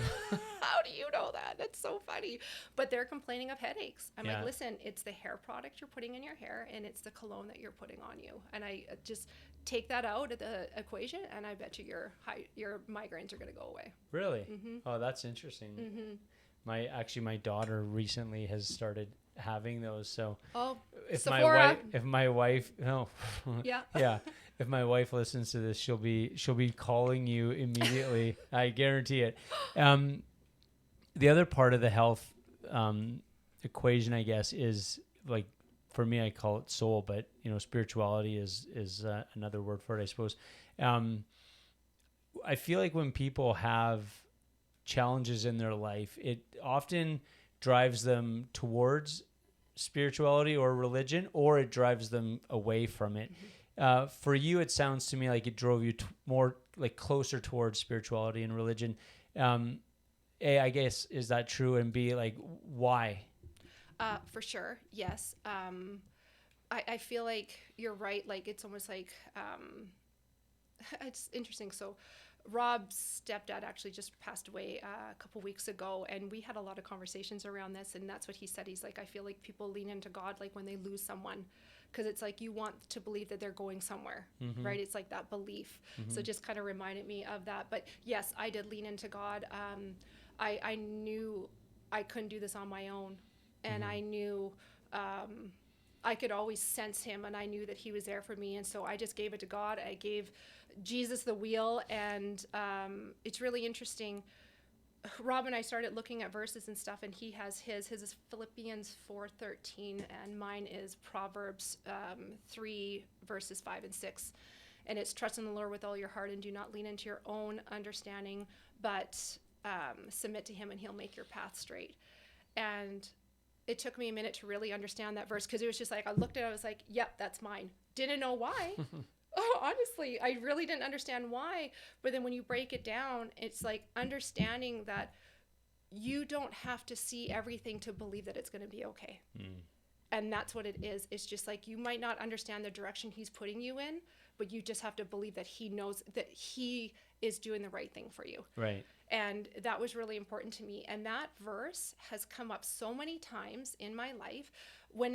Speaker 2: how do you know that? That's so funny. But they're complaining of headaches. I'm like, listen, it's the hair product you're putting in your hair and it's the cologne that you're putting on you. And I just take that out of the equation and I bet you your migraines are going to go away.
Speaker 1: Really? Oh, that's interesting. My daughter recently has started having those. So if my wife if my wife listens to this, she'll be calling you immediately. I guarantee it. The other part of the health equation, I guess, is, like, for me, I call it soul, but spirituality is another word for it, I suppose. I feel like when people have challenges in their life, it often drives them towards spirituality or religion, or it drives them away from it. For you, it sounds to me like it drove you more, like, closer towards spirituality and religion. A, I guess, is that true? And B, like, why?
Speaker 2: For sure, yes. I feel like you're right. Like, it's almost like it's interesting. So Rob's stepdad actually just passed away a couple weeks ago, and we had a lot of conversations around this, and that's what he said. He's like, I feel like people lean into God like when they lose someone, because it's like you want to believe that they're going somewhere, right? It's like that belief. So just kind of reminded me of that. But yes, I did lean into God. I knew I couldn't do this on my own, and I knew I could always sense him, and I knew that he was there for me, and so I just gave it to God. I gave Jesus the wheel, and it's really interesting. Rob and I started looking at verses and stuff, and he has his is Philippians 4:13, and mine is Proverbs 3 verses 5 and 6, and it's trust in the Lord with all your heart and do not lean into your own understanding, but submit to him and he'll make your path straight. And it took me a minute to really understand that verse, because it was just like, I looked at it, I was like, yep, that's mine. Didn't know why. Honestly, I really didn't understand why. But then when you break it down, it's like understanding that you don't have to see everything to believe that it's going to be okay. And that's what it is. It's just like, you might not understand the direction he's putting you in, but you just have to believe that he knows that he is doing the right thing for you.
Speaker 1: Right.
Speaker 2: And that was really important to me. And that verse has come up so many times in my life. When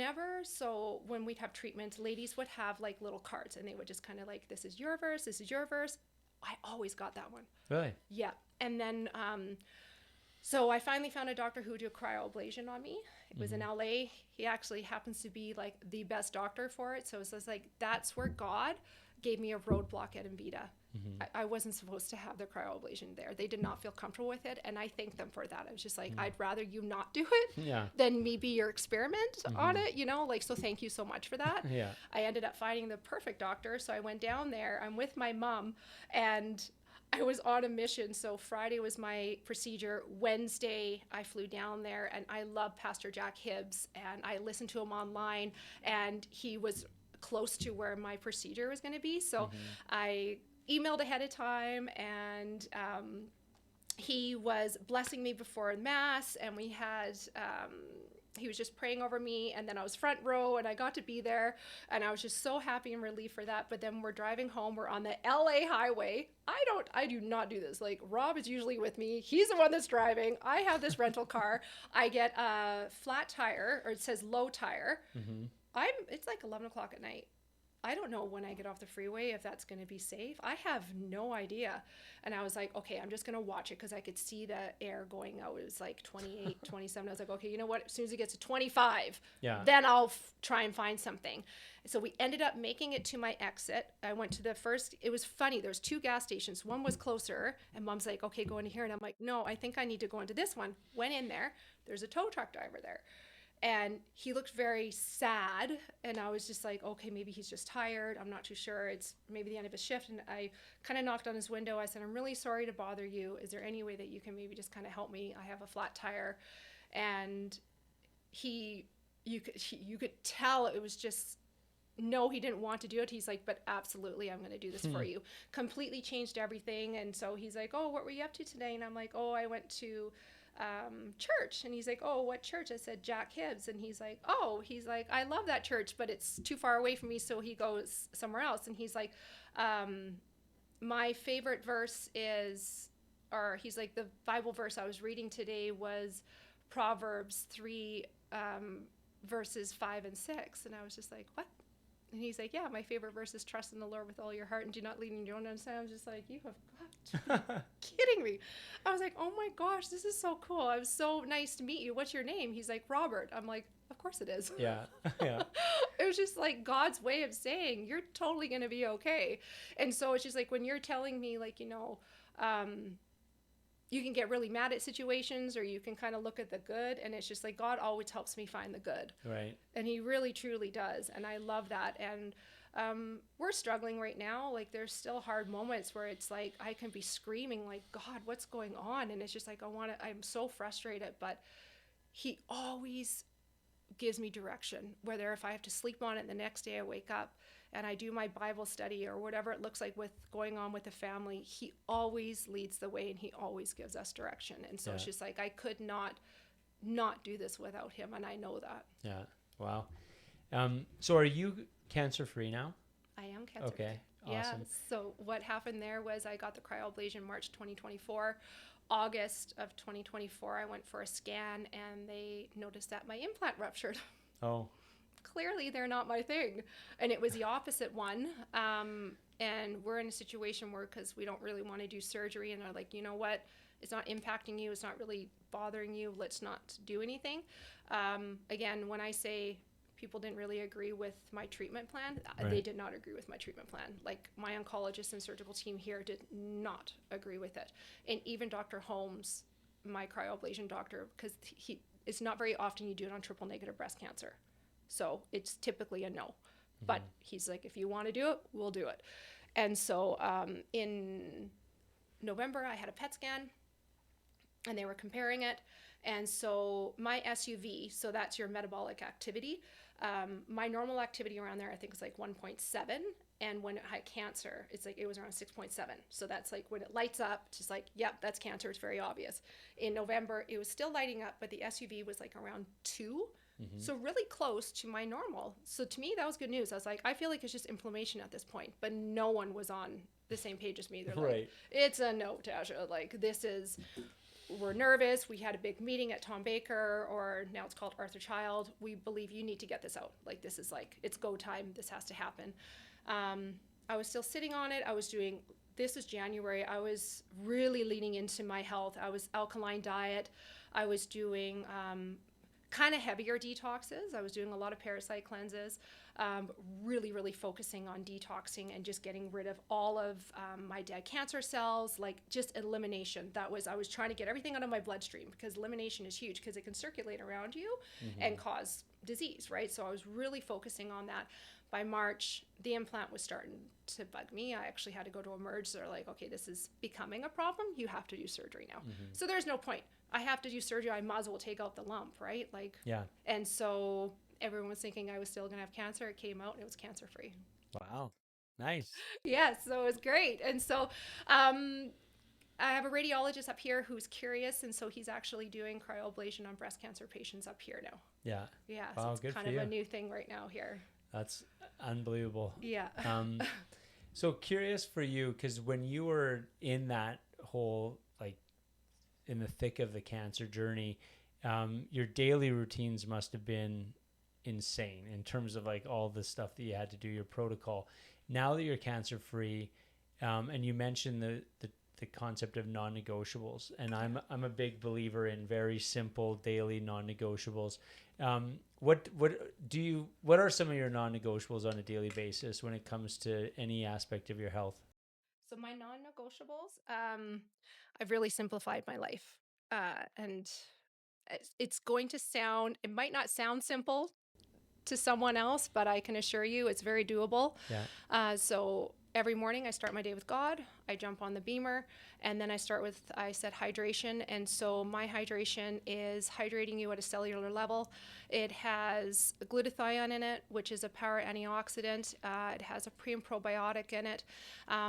Speaker 2: we'd have treatments, ladies would have like little cards, and they would just kind of like, this is your verse, this is your verse. I always got that one.
Speaker 1: Really?
Speaker 2: Yeah. And then, so I finally found a doctor who would do a cryoablation on me. It was in LA. He actually happens to be like the best doctor for it. So it's just like, that's where God gave me a roadblock at Invita. I wasn't supposed to have the cryoablation there. They did not feel comfortable with it, and I thank them for that. I was just like, I'd rather you not do it than me be your experiment on it, you know, like, so thank you so much for that. I ended up finding the perfect doctor, so I went down there. I'm with my mom, and I was on a mission. So Friday was my procedure. Wednesday, I flew down there, and I love Pastor Jack Hibbs, and I listened to him online, and he was close to where my procedure was going to be. So I emailed ahead of time, and he was blessing me before mass, and we had he was just praying over me, and then I was front row, and I got to be there, and I was just so happy and relieved for that. But then we're driving home, we're on the LA highway. I do not do this. Like, Rob is usually with me. He's the one that's driving. I have this rental car. I get a flat tire, or it says low tire. It's like 11 o'clock at night. I don't know when I get off the freeway if that's going to be safe. I have no idea. And I was like, okay, I'm just going to watch it, because I could see the air going out. It was like 28, 27. I was like, okay, you know what? As soon as it gets to 25, then I'll try and find something. So we ended up making it to my exit. I went to the first. It was funny. There was 2 gas stations. One was closer, and Mom's like, okay, go into here. And I'm like, no, I think I need to go into this one. Went in there. There's a tow truck driver there. And he looked very sad, and I was just like, okay, maybe he's just tired. I'm not too sure. It's maybe the end of his shift. And I kind of knocked on his window. I said, I'm really sorry to bother you. Is there any way that you can maybe just kind of help me? I have a flat tire. And you could tell it was just, no, he didn't want to do it. He's like, but absolutely, I'm going to do this for you. Completely changed everything. And so he's like, oh, what were you up to today? And I'm like, oh, I went to church. And he's like, oh, what church? I said, Jack Hibbs. And he's like, I love that church, but it's too far away from me. So he goes somewhere else. And he's like, my favorite verse is, or he's like, the Bible verse I was reading today was Proverbs 3, verses 5 and 6. And I was just like, what? And he's like, yeah, my favorite verse is trust in the Lord with all your heart and do not lean in your own understanding. I was just like, you have got to be kidding me. I was like, oh my gosh, this is so cool. I was so nice to meet you. What's your name? He's like, Robert. I'm like, of course it is.
Speaker 1: Yeah.
Speaker 2: It was just like God's way of saying, you're totally going to be okay. And so it's just like, when you're telling me, like, you know, you can get really mad at situations, or you can kind of look at the good, and it's just like, God always helps me find the good.
Speaker 1: Right.
Speaker 2: And he really, truly does. And I love that. And we're struggling right now. Like, there's still hard moments where it's like, I can be screaming like, God, what's going on? And it's just like, I'm so frustrated, but he always gives me direction, whether if I have to sleep on it, the next day I wake up and I do my Bible study or whatever it looks like with going on with the family, he always leads the way and he always gives us direction. And so it's just like, I could not do this without him. And I know that.
Speaker 1: Yeah. Wow. So are you cancer free now?
Speaker 2: I am cancer free.
Speaker 1: Okay. Awesome.
Speaker 2: Yeah. So what happened there was I got the cryoablation March 2024. August of 2024, I went for a scan and they noticed that my implant ruptured.
Speaker 1: Oh.
Speaker 2: Clearly they're not my thing. And it was the opposite one. And we're in a situation where, because we don't really want to do surgery, and they're like, you know what, it's not impacting you, it's not really bothering you, let's not do anything. Again, when I say people didn't really agree with my treatment plan, they did not agree with my treatment plan. Like, my oncologist and surgical team here did not agree with it. And even Dr. Holmes, my cryoablation doctor, because it's not very often you do it on triple negative breast cancer. So it's typically a no. But he's like, if you want to do it, we'll do it. And so in November, I had a PET scan, and they were comparing it. And so my SUV, so that's your metabolic activity, my normal activity around there, I think, is like 1.7. And when it had cancer, it's like, it was around 6.7. So that's like, when it lights up, it's just like, yep, that's cancer. It's very obvious. In November, it was still lighting up, but the SUV was like around 2. So really close to my normal. So to me, that was good news. I was like, I feel like it's just inflammation at this point, but no one was on the same page as me. They're like, it's a no, Tasha. Like, we're nervous. We had a big meeting at Tom Baker, or now it's called Arthur Child. We believe you need to get this out. Like, this is like, it's go time. This has to happen. I was still sitting on it. This is January. I was really leaning into my health. I was alkaline diet. I was doing, kind of heavier detoxes. I was doing a lot of parasite cleanses. really, really focusing on detoxing and just getting rid of all of my dead cancer cells, like just elimination. I was trying to get everything out of my bloodstream, because elimination is huge, because it can circulate around you and cause disease, right? So I was really focusing on that. By March, the implant was starting to bug me. I actually had to go to Emerge. They're like, okay, this is becoming a problem. You have to do surgery now. So there's no point. I have to do surgery. I might as well take out the lump, right? Like,
Speaker 1: Yeah.
Speaker 2: And so everyone was thinking I was still going to have cancer. It came out and it was cancer free.
Speaker 1: Wow. Nice.
Speaker 2: Yeah, so it was great. And so I have a radiologist up here who's curious, and so he's actually doing cryoablation on breast cancer patients up here now.
Speaker 1: Yeah.
Speaker 2: Yeah,
Speaker 1: Wow,
Speaker 2: so it's
Speaker 1: good
Speaker 2: kind
Speaker 1: for
Speaker 2: of
Speaker 1: you.
Speaker 2: a new thing right now here.
Speaker 1: That's unbelievable.
Speaker 2: Yeah.
Speaker 1: So curious for you, because when you were in that whole, like, in the thick of the cancer journey, your daily routines must have been insane in terms of like all the stuff that you had to do, your protocol. Now that you're cancer free, and you mentioned the concept of non-negotiables, and I'm a big believer in very simple daily non-negotiables. What are some of your non-negotiables on a daily basis when it comes to any aspect of your health?
Speaker 2: So my non-negotiables, I've really simplified my life, and it's going to sound. It might not sound simple to someone else, but I can assure you it's very doable.
Speaker 1: Yeah.
Speaker 2: So every morning I start my day with God. I jump on the beamer, and then I said hydration. And so my hydration is hydrating you at a cellular level. It has glutathione in it, which is a power antioxidant. It has a pre and probiotic in it,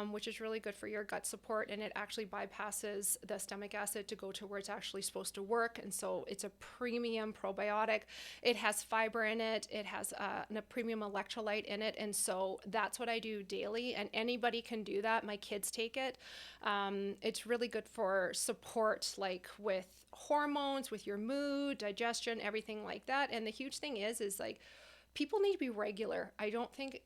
Speaker 2: which is really good for your gut support. And it actually bypasses the stomach acid to go to where it's actually supposed to work. And so it's a premium probiotic. It has fiber in it. It has a premium electrolyte in it. And so that's what I do daily. And anybody can do that. My kids take it. It's really good for support, like with hormones, with your mood, digestion, everything like that. And the huge thing is like people need to be regular. I don't think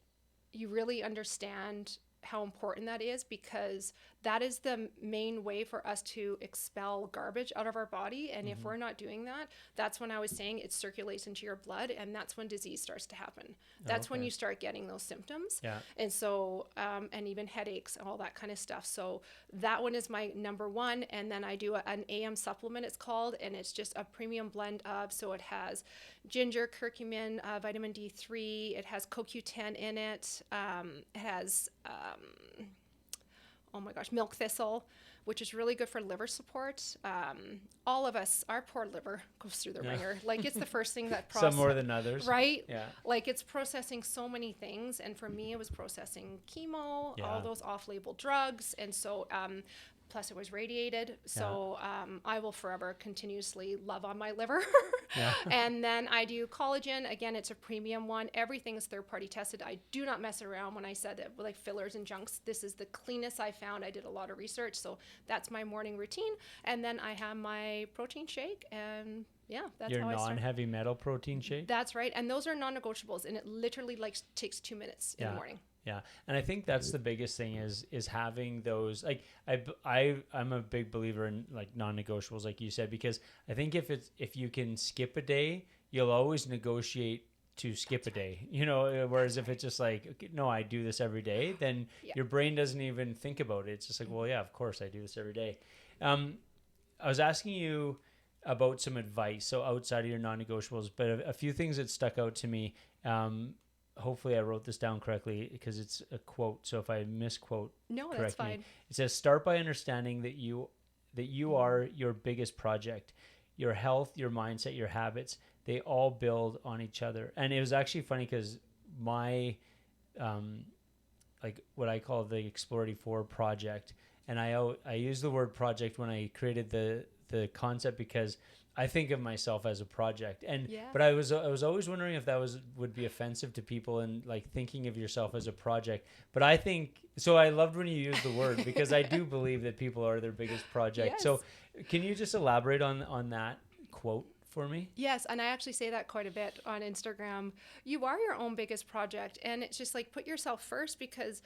Speaker 2: you really understand how important that is, because that is the main way for us to expel garbage out of our body. And if we're not doing that, that's when I was saying it circulates into your blood, and that's when disease starts to happen. That's when you start getting those symptoms.
Speaker 1: Yeah.
Speaker 2: And so, and even headaches and all that kind of stuff. So that one is my number one. And then I do an AM supplement, it's called, and it's just a premium blend of, so it has ginger, curcumin, vitamin D3, it has CoQ10 in it. It has, oh my gosh, milk thistle, which is really good for liver support. All of us, our poor liver goes through the ringer. Like it's the first thing that
Speaker 1: Some more than others.
Speaker 2: right?
Speaker 1: Yeah.
Speaker 2: Like it's processing so many things. And for me, it was processing chemo, all those off-label drugs. And so, plus it was radiated. So I will forever continuously love on my liver. And then I do collagen. Again, it's a premium one. Everything is third-party tested. I do not mess around when I said it, like fillers and junks. This is the cleanest I found. I did a lot of research. So that's my morning routine. And then I have my protein shake, and that's
Speaker 1: your
Speaker 2: how I start.
Speaker 1: non-heavy metal protein shake.
Speaker 2: That's right. And those are non-negotiables, and it literally like takes 2 minutes in the morning.
Speaker 1: Yeah. And I think that's the biggest thing is having those, like, I'm a big believer in like non-negotiables, like you said, because I think if you can skip a day, you'll always negotiate to skip a day, whereas if it's just like, okay, no, I do this every day, then your brain doesn't even think about it. It's just like, well, yeah, of course I do this every day. I was asking you about some advice, so outside of your non-negotiables, but a few things that stuck out to me. Hopefully I wrote this down correctly because it's a quote. So if I misquote,
Speaker 2: no,
Speaker 1: correct
Speaker 2: that's fine.
Speaker 1: me. It says, start by understanding that you are your biggest project. Your health, your mindset, your habits, they all build on each other. And it was actually funny because my, like what I call the Explore84 project, and I use the word project when I created the concept because I think of myself as a project, but I was always wondering if that would be offensive to people, and like thinking of yourself as a project. But I think so. I loved when you used the word because I do believe that people are their biggest project.
Speaker 2: Yes.
Speaker 1: So, can you just elaborate on that quote for me?
Speaker 2: Yes, and I actually say that quite a bit on Instagram. You are your own biggest project, and it's just like put yourself first, because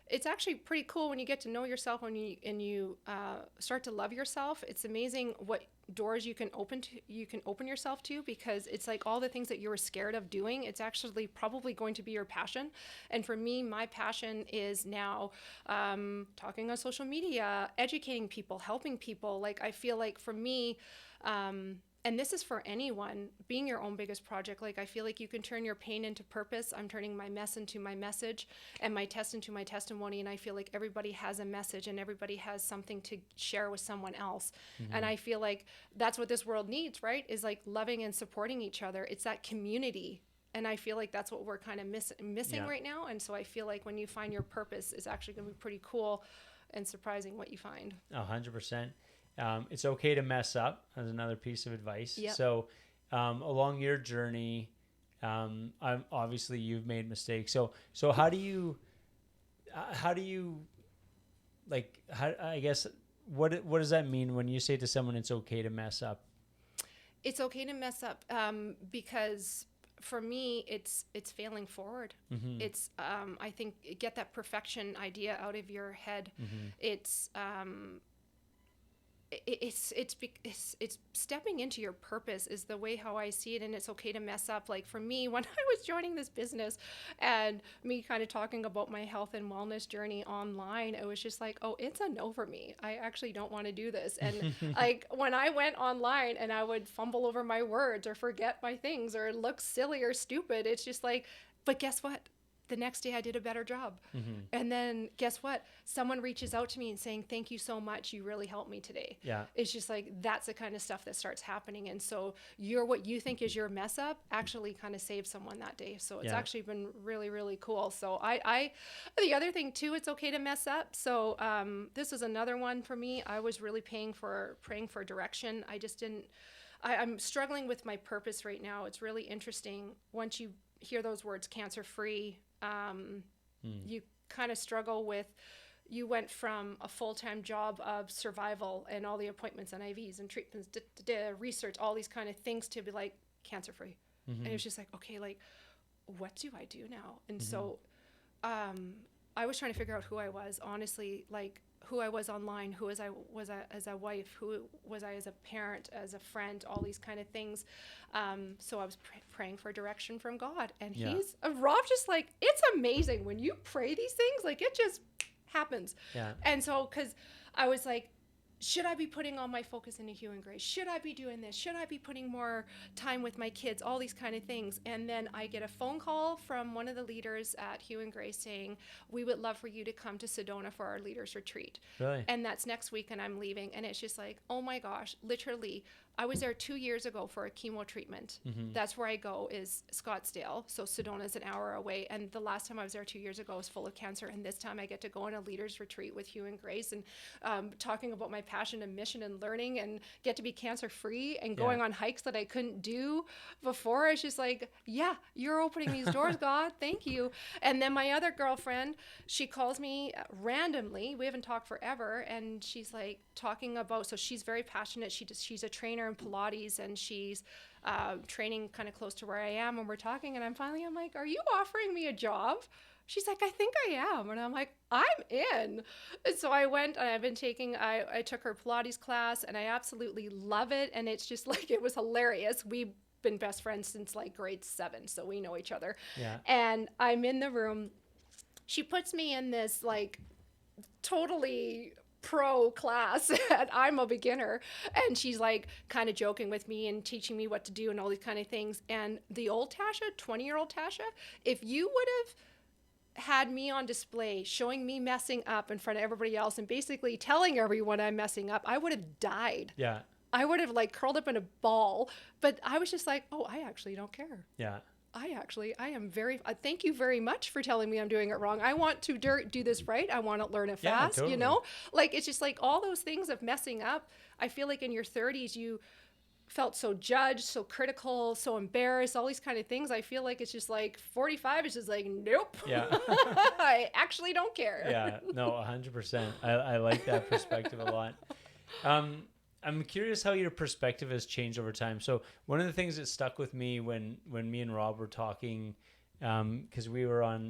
Speaker 2: it's actually pretty cool when you get to know yourself and you start to love yourself. It's amazing what doors you can open yourself to, because it's like all the things that you were scared of doing, it's actually probably going to be your passion. And for me, my passion is now talking on social media, educating people, helping people. Like, I feel like for me, and this is for anyone, being your own biggest project. Like, I feel like you can turn your pain into purpose. I'm turning my mess into my message, and my test into my testimony. And I feel like everybody has a message, and everybody has something to share with someone else. And I feel like that's what this world needs, right? Is like loving and supporting each other. It's that community. And I feel like that's what we're kind of missing right now. And so I feel like when you find your purpose, it's actually going to be pretty cool and surprising what you find.
Speaker 1: 100%. It's okay to mess up, as another piece of advice.
Speaker 2: Yep.
Speaker 1: So along your journey, obviously you've made mistakes. So how do you I guess, what does that mean when you say to someone it's okay to mess up?
Speaker 2: It's okay to mess up because for me, it's failing forward. It's I think, get that perfection idea out of your head. It's stepping into your purpose is the way how I see it. And it's okay to mess up. Like for me, when I was joining this business and me kind of talking about my health and wellness journey online, it was just like, oh, it's a no for me. I actually don't want to do this. And like when I went online and I would fumble over my words or forget my things or look silly or stupid, it's just like, but guess what? The next day I did a better job. And then guess what? Someone reaches out to me and saying, thank you so much. You really helped me today.
Speaker 1: Yeah.
Speaker 2: It's just like, that's the kind of stuff that starts happening. And so what you think is your mess up actually kind of saved someone that day. So it's actually been really, really cool. So the other thing too, it's okay to mess up. So this is another one for me. I was really praying for direction. I'm struggling with my purpose right now. It's really interesting. Once you hear those words, cancer free, you kind of struggle with, you went from a full-time job of survival and all the appointments and IVs and treatments, research, all these kind of things, to be like cancer free. And it was just like, okay, like, what do I do now? And so I was trying to figure out who I was, honestly, like who I was online, who was I as a wife, who was I as a parent, as a friend, all these kind of things. So I was praying for direction from God, and Rob's just like, it's amazing when you pray these things, like it just happens. Yeah. And so, cause I was like, should I be putting all my focus into Hugh Grace? Should I be doing this? Should I be putting more time with my kids? All these kind of things. And then I get a phone call from one of the leaders at Hugh Grace saying, we would love for you to come to Sedona for our leaders retreat. Really? And that's next week, and I'm leaving. And it's just like, oh my gosh, literally, I was there 2 years ago for a chemo treatment. That's where I go, is Scottsdale. So Sedona's an hour away. And the last time I was there 2 years ago, I was full of cancer. And this time I get to go on a leaders retreat with Hugh and Grace, and talking about my passion and mission and learning, and get to be cancer free and going on hikes that I couldn't do before. It's just like, yeah, you're opening these doors, God. Thank you. And then my other girlfriend, she calls me randomly. We haven't talked forever. And she's like talking about, so she's very passionate. She's a trainer in Pilates, and she's training kind of close to where I am, and we're talking, and I'm like, are you offering me a job? She's like, I think I am. And I'm like, I'm in. And so I went, and I took her Pilates class, and I absolutely love it. And it's just like, it was hilarious. We've been best friends since like grade 7, so we know each other. Yeah. And I'm in the room. She puts me in this like totally pro class, and I'm a beginner, and she's like kind of joking with me and teaching me what to do and all these kind of things. And the old Tasha, 20-year-old Tasha, if you would have had me on display showing me messing up in front of everybody else and basically telling everyone I'm messing up, I would have died. Yeah. I would have like curled up in a ball. But I was just like, oh, I actually don't care. Yeah. I am very, thank you very much for telling me I'm doing it wrong. I want to do this right. I want to learn it fast, totally. You know, like, it's just like all those things of messing up. I feel like in your 30s, you felt so judged, so critical, so embarrassed, all these kind of things. I feel like it's just like 45 is just like, nope. Yeah. I actually don't care. Yeah, no, 100%. I like that perspective a lot. I'm curious how your perspective has changed over time. So one of the things that stuck with me when me and Rob were talking, because we were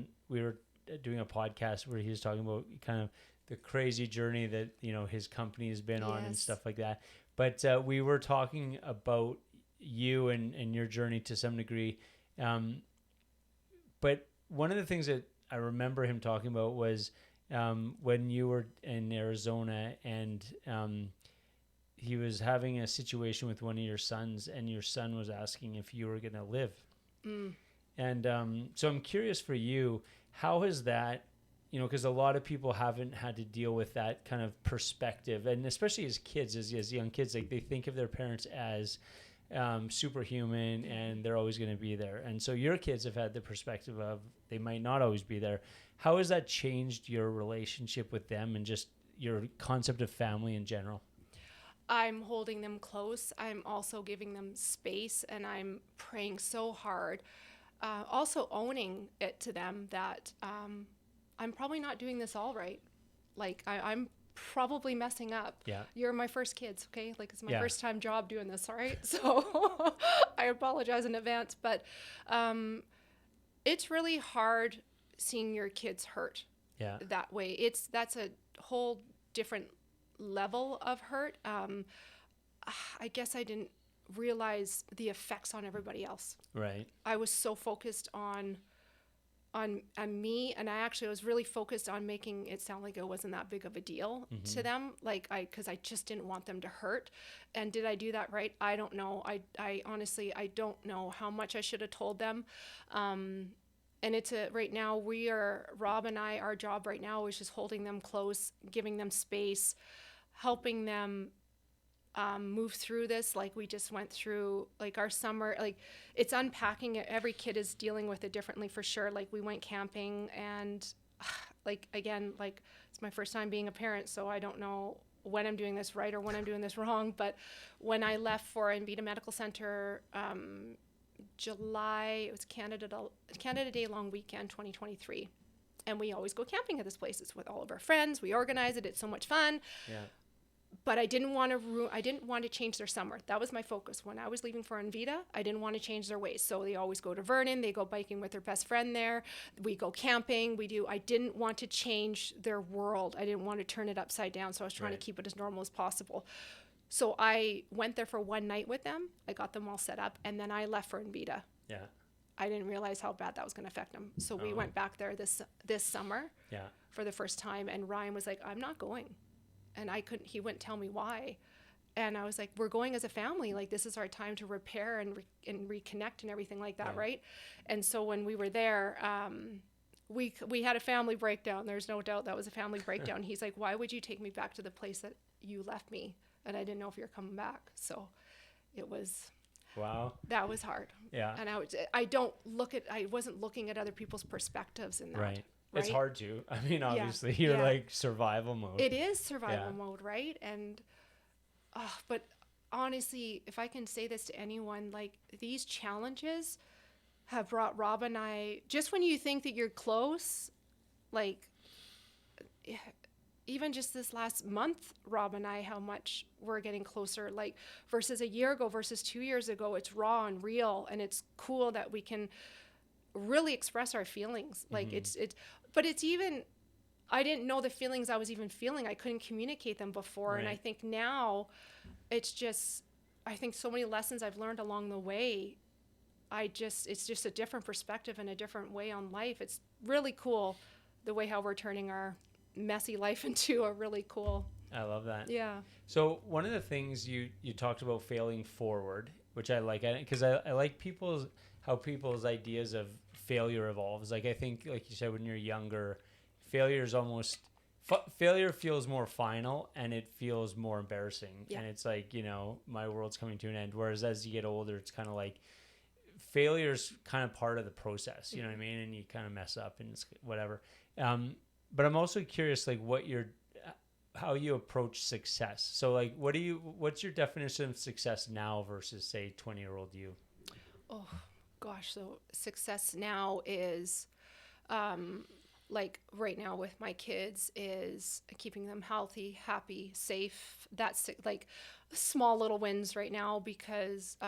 Speaker 2: doing a podcast where he was talking about kind of the crazy journey that, you know, his company has been on and stuff like that.
Speaker 1: But we were talking about you and your journey to some degree. But one of the things that I remember him talking about was when you were in Arizona and he was having a situation with one of your sons, and your son was asking if you were going to live.
Speaker 2: Mm.
Speaker 1: And so I'm curious for you, how has that, because a lot of people haven't had to deal with that kind of perspective, and especially as kids, as young kids, like they think of their parents as superhuman and they're always going to be there. And so your kids have had the perspective of they might not always be there. How has that changed your relationship with them and just your concept of family in general?
Speaker 2: I'm holding them close. I'm also giving them space, and I'm praying so hard. Also owning it to them that I'm probably not doing this all right. Like I'm probably messing up.
Speaker 1: Yeah.
Speaker 2: You're my first kids, okay? Like it's my
Speaker 1: Yeah.
Speaker 2: first time job doing this, all right? So I apologize in advance, but it's really hard seeing your kids hurt
Speaker 1: Yeah.
Speaker 2: that way. That's a whole different level of hurt. I guess I didn't realize the effects on everybody else.
Speaker 1: Right.
Speaker 2: I was so focused on me, and I was really focused on making it sound like it wasn't that big of a deal to them, because I just didn't want them to hurt. And did I do that right? I don't know. I honestly, I don't know how much I should have told them. And right now Rob and I, our job right now is just holding them close, giving them space, helping them move through this. Like we just went through like our summer, like it's unpacking it. Every kid is dealing with it differently for sure. Like we went camping, and like again, like it's my first time being a parent, so I don't know when I'm doing this right or when I'm doing this wrong. But when I left for Invita Medical Center, July, it was Canada Day long weekend 2023, and we always go camping at this place. It's with all of our friends. We organize it. It's so much fun.
Speaker 1: Yeah.
Speaker 2: But I didn't want to change their summer. That was my focus. When I was leaving for Invita, I didn't want to change their ways. So they always go to Vernon. They go biking with their best friend there. We go camping. I didn't want to change their world. I didn't want to turn it upside down. So I was trying to keep it as normal as possible. So I went there for one night with them. I got them all set up, and then I left for Invita.
Speaker 1: Yeah.
Speaker 2: I didn't realize how bad that was going to affect them. So we went back there this summer for the first time, and Ryan was like, I'm not going. And he wouldn't tell me why. And I was like, we're going as a family. Like, this is our time to repair and reconnect and everything like that, right? And so when we were there, we had a family breakdown. There's no doubt that was a family breakdown. He's like, why would you take me back to the place that you left me? And I didn't know if you were coming back. So it was...
Speaker 1: Wow.
Speaker 2: That was hard.
Speaker 1: Yeah.
Speaker 2: And I wasn't looking at other people's perspectives in that.
Speaker 1: Right. It's hard to. I mean, obviously, you're like survival mode.
Speaker 2: It is survival mode, right? And, but honestly, if I can say this to anyone, like these challenges have brought Rob and I, just when you think that you're close, like even just this last month, Rob and I, how much we're getting closer, like versus a year ago, versus 2 years ago, it's raw and real. And it's cool that we can really express our feelings. Like but it's even, I didn't know the feelings I was even feeling. I couldn't communicate them before. Right. And I think now it's just, I think so many lessons I've learned along the way. It's just a different perspective and a different way on life. It's really cool the way how we're turning our messy life into a really cool.
Speaker 1: I love that.
Speaker 2: Yeah.
Speaker 1: So one of the things you talked about failing forward, which I like, because I like how people's ideas of failure evolves. Like I think, like you said, when you're younger, failure feels more final and it feels more embarrassing. Yeah. And it's like, my world's coming to an end. Whereas as you get older, it's kind of like failure's kind of part of the process, you know what I mean? And you kind of mess up and it's whatever. But I'm also curious, like how you approach success. So like, what's your definition of success now versus say 20-year-old you?
Speaker 2: Oh gosh. So success now is, like right now with my kids is keeping them healthy, happy, safe. That's like small little wins right now because,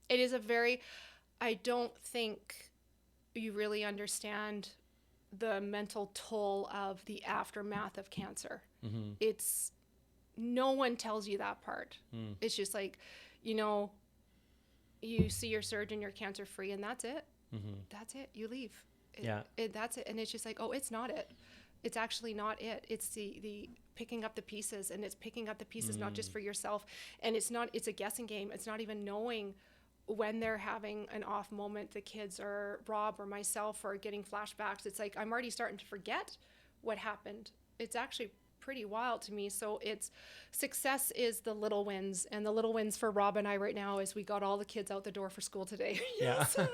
Speaker 2: it is I don't think you really understand the mental toll of the aftermath of cancer. Mm-hmm. It's no one tells you that part. It's just like, you know, you see your surgeon, you're cancer free, and that's it. That's it. You leave. That's it. And it's just like, oh, it's not it. It's actually not it. It's the picking up the pieces, and it's picking up the pieces not just for yourself. And it's a guessing game. It's not even knowing when they're having an off moment, the kids or Rob or myself are getting flashbacks. It's like, I'm already starting to forget what happened. It's actually pretty wild to me. So it's success is the little wins, and the little wins for Rob and I right now is we got all the kids out the door for school today.
Speaker 1: Yeah.
Speaker 2: So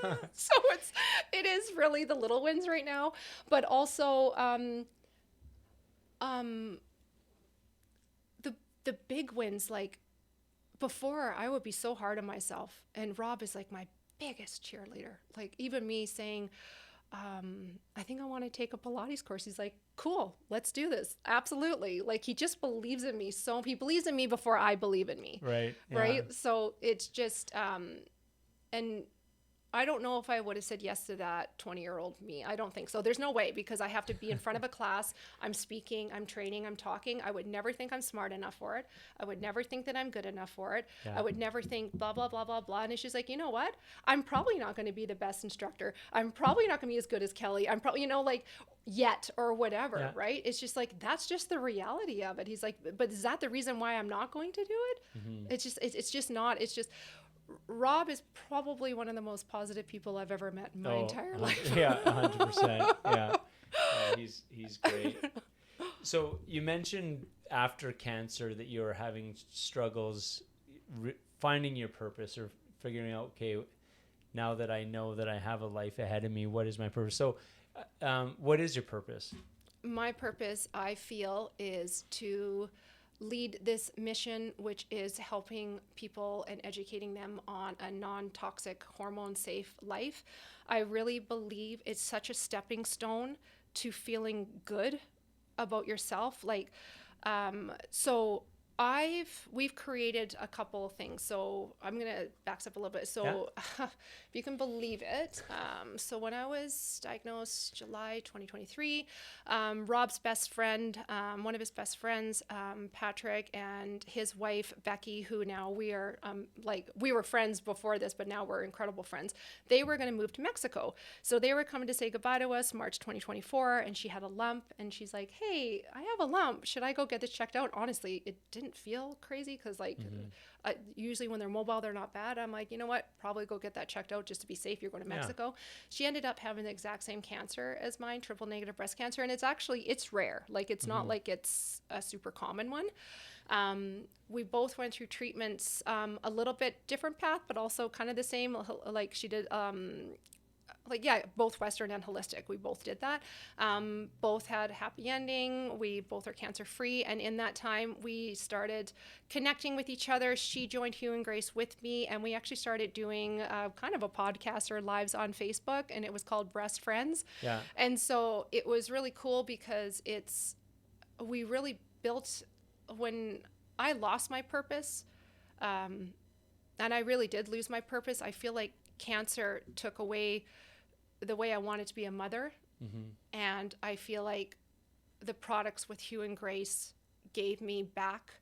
Speaker 2: it is really the little wins right now, but also the big wins. Like before, I would be so hard on myself, and Rob is like my biggest cheerleader. Like even me saying, I think I want to take a Pilates course. He's like, cool, let's do this. Absolutely. Like he just believes in me. So he believes in me before I believe in me.
Speaker 1: Right. Yeah.
Speaker 2: Right. So it's just, and I don't know if I would have said yes to that 20-year-old me. I don't think so. There's no way, because I have to be in front of a class. I'm speaking, I'm training, I'm talking. I would never think I'm smart enough for it. I would never think that I'm good enough for it.
Speaker 1: Yeah.
Speaker 2: I would never think blah, blah, blah, blah, blah. And it's just like, you know what? I'm probably not going to be the best instructor. I'm probably not going to be as good as Kelly. I'm probably, you know, like yet or whatever,
Speaker 1: Yeah.
Speaker 2: right? It's just like, that's just the reality of it. He's like, but is that the reason why I'm not going to do it? It's just not. It's just, Rob is probably one of the most positive people I've ever met in my entire life.
Speaker 1: Yeah, 100%. Yeah. He's great. So you mentioned after cancer that you were having struggles finding your purpose, or figuring out, okay, now that I know that I have a life ahead of me, what is my purpose? So what is your purpose?
Speaker 2: My purpose, I feel, is to lead this mission, which is helping people and educating them on a non-toxic, hormone-safe life. I really believe it's such a stepping stone to feeling good about yourself. Like, so we've created a couple of things. So I'm going to back up a little bit. So if you can believe it. So when I was diagnosed July 2023, Rob's best friend, one of his best friends, Patrick, and his wife, Becky, who now we are we were friends before this, but now we're incredible friends. They were going to move to Mexico. So they were coming to say goodbye to us March 2024. And she had a lump, and she's like, hey, I have a lump. Should I go get this checked out? Honestly, it didn't feel crazy, because usually when they're mobile, they're not bad. I'm like, you know what, probably go get that checked out just to be safe. You're going to Mexico. She ended up having the exact same cancer as mine, triple negative breast cancer, and it's rare. Like it's not like it's a super common one. We both went through treatments, a little bit different path, but also kind of the same. Like she did both Western and holistic. We both did that. Both had a happy ending. We both are cancer free. And in that time, we started connecting with each other. She joined Hugh Grace with me, and we actually started doing kind of a podcast or lives on Facebook, and it was called Breast Friends. Yeah. And so it was really cool, because we really built, when I lost my purpose, and I really did lose my purpose, I feel like cancer took away the way I wanted to be a mother. And I feel like the products with Hugh and Grace gave me back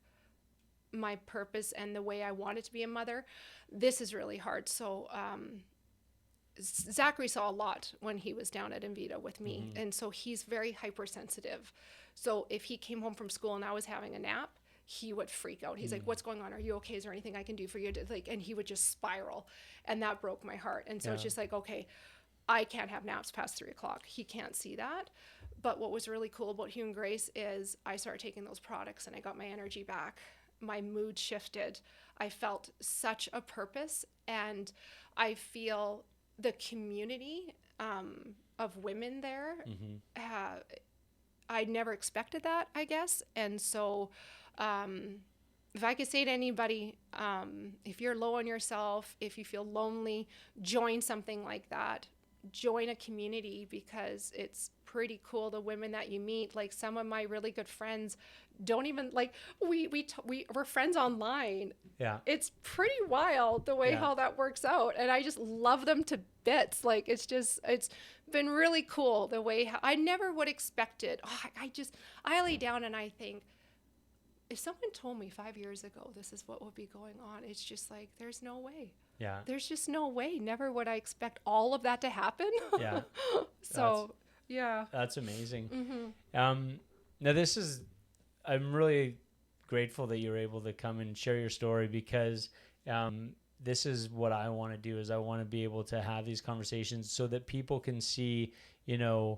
Speaker 2: my purpose and the way I wanted to be a mother. This is really hard. So Zachary saw a lot when he was down at Invita with me. And so he's very hypersensitive. So if he came home from school and I was having a nap, he would freak out. He's like, what's going on? Are you okay? Is there anything I can do for you? And he would just spiral. And that broke my heart. And so it's just like, okay, I can't have naps past 3:00. He can't see that. But what was really cool about Hugh and Grace is I started taking those products, and I got my energy back. My mood shifted. I felt such a purpose, and I feel the community of women there. I never expected that, I guess. And so if I could say to anybody, if you're low on yourself, if you feel lonely, join something like that. Join a community, because it's pretty cool. The women that you meet, like some of my really good friends don't even like, we're friends online. Yeah. It's pretty wild the way how that works out. And I just love them to bits. Like, it's been really cool the way I never would expect it. I lay down and I think, if someone told me 5 years ago this is what would be going on, it's just like, there's no way.
Speaker 1: Yeah.
Speaker 2: There's just no way. Never would I expect all of that to happen.
Speaker 1: Yeah.
Speaker 2: So, yeah.
Speaker 1: That's amazing. Now I'm really grateful that you were able to come and share your story, because this is what I want to do, is I want to be able to have these conversations so that people can see, the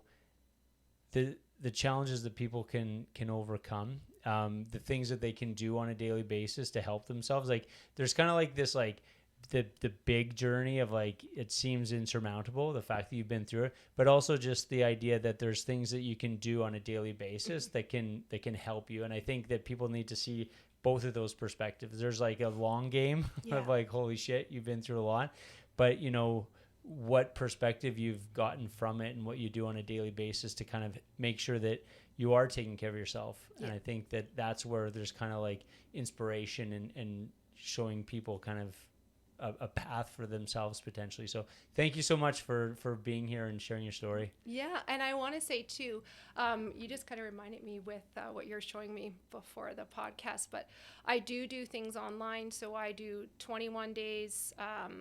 Speaker 1: challenges that people can overcome, the things that they can do on a daily basis to help themselves. Like, there's kind of like this, like the big journey of, like, it seems insurmountable, the fact that you've been through it, but also just the idea that there's things that you can do on a daily basis that can help you. And I think that people need to see both of those perspectives. There's like a long game of like, holy shit, you've been through a lot, but what perspective you've gotten from it and what you do on a daily basis to kind of make sure that you are taking care of yourself. And I think that that's where there's kind of like inspiration and showing people kind of a path for themselves potentially. So thank you so much for being here and sharing your story.
Speaker 2: Yeah, and I want to say too, you just kind of reminded me with what you're showing me before the podcast, but I do things online. So I do 21 days,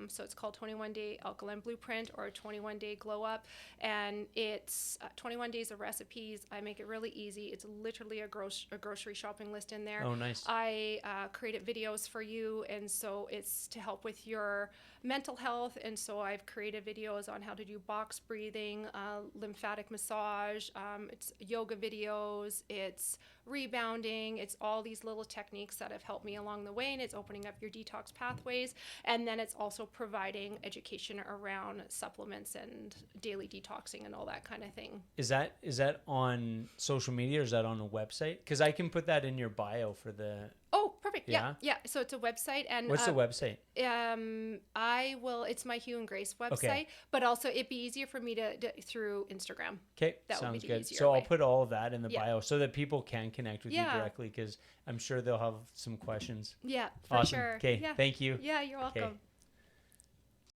Speaker 2: so it's called 21 Day Alkaline Blueprint or 21 Day Glow Up, and it's 21 days of recipes. I make it really easy. It's literally a grocery shopping list in there.
Speaker 1: Oh, nice.
Speaker 2: I created videos for you, and so it's to help with your mental health, and so I've created videos on how to do box breathing, lymphatic massage, it's yoga videos, it's rebounding, it's all these little techniques that have helped me along the way, and it's opening up your detox pathways. And then it's also providing education around supplements and daily detoxing and all that kind of thing.
Speaker 1: Is that on social media, or is that on a website? Because I can put that in your bio for the...
Speaker 2: Oh, perfect. Yeah. So it's a website. And
Speaker 1: what's the website?
Speaker 2: It's my Hugh Grace website, but also it'd be easier for me to through Instagram.
Speaker 1: Okay.
Speaker 2: That
Speaker 1: sounds
Speaker 2: would be the
Speaker 1: good.
Speaker 2: easier
Speaker 1: So
Speaker 2: way.
Speaker 1: I'll put all of that in the bio so that people can connect with you directly, because I'm sure they'll have some questions.
Speaker 2: Yeah, for
Speaker 1: awesome.
Speaker 2: sure.
Speaker 1: Okay.
Speaker 2: Yeah.
Speaker 1: Thank you.
Speaker 2: Yeah, you're welcome.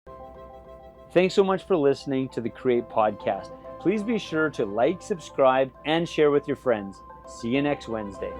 Speaker 1: Okay. Thanks so much for listening to the Create Podcast. Please be sure to like, subscribe, and share with your friends. See you next Wednesday.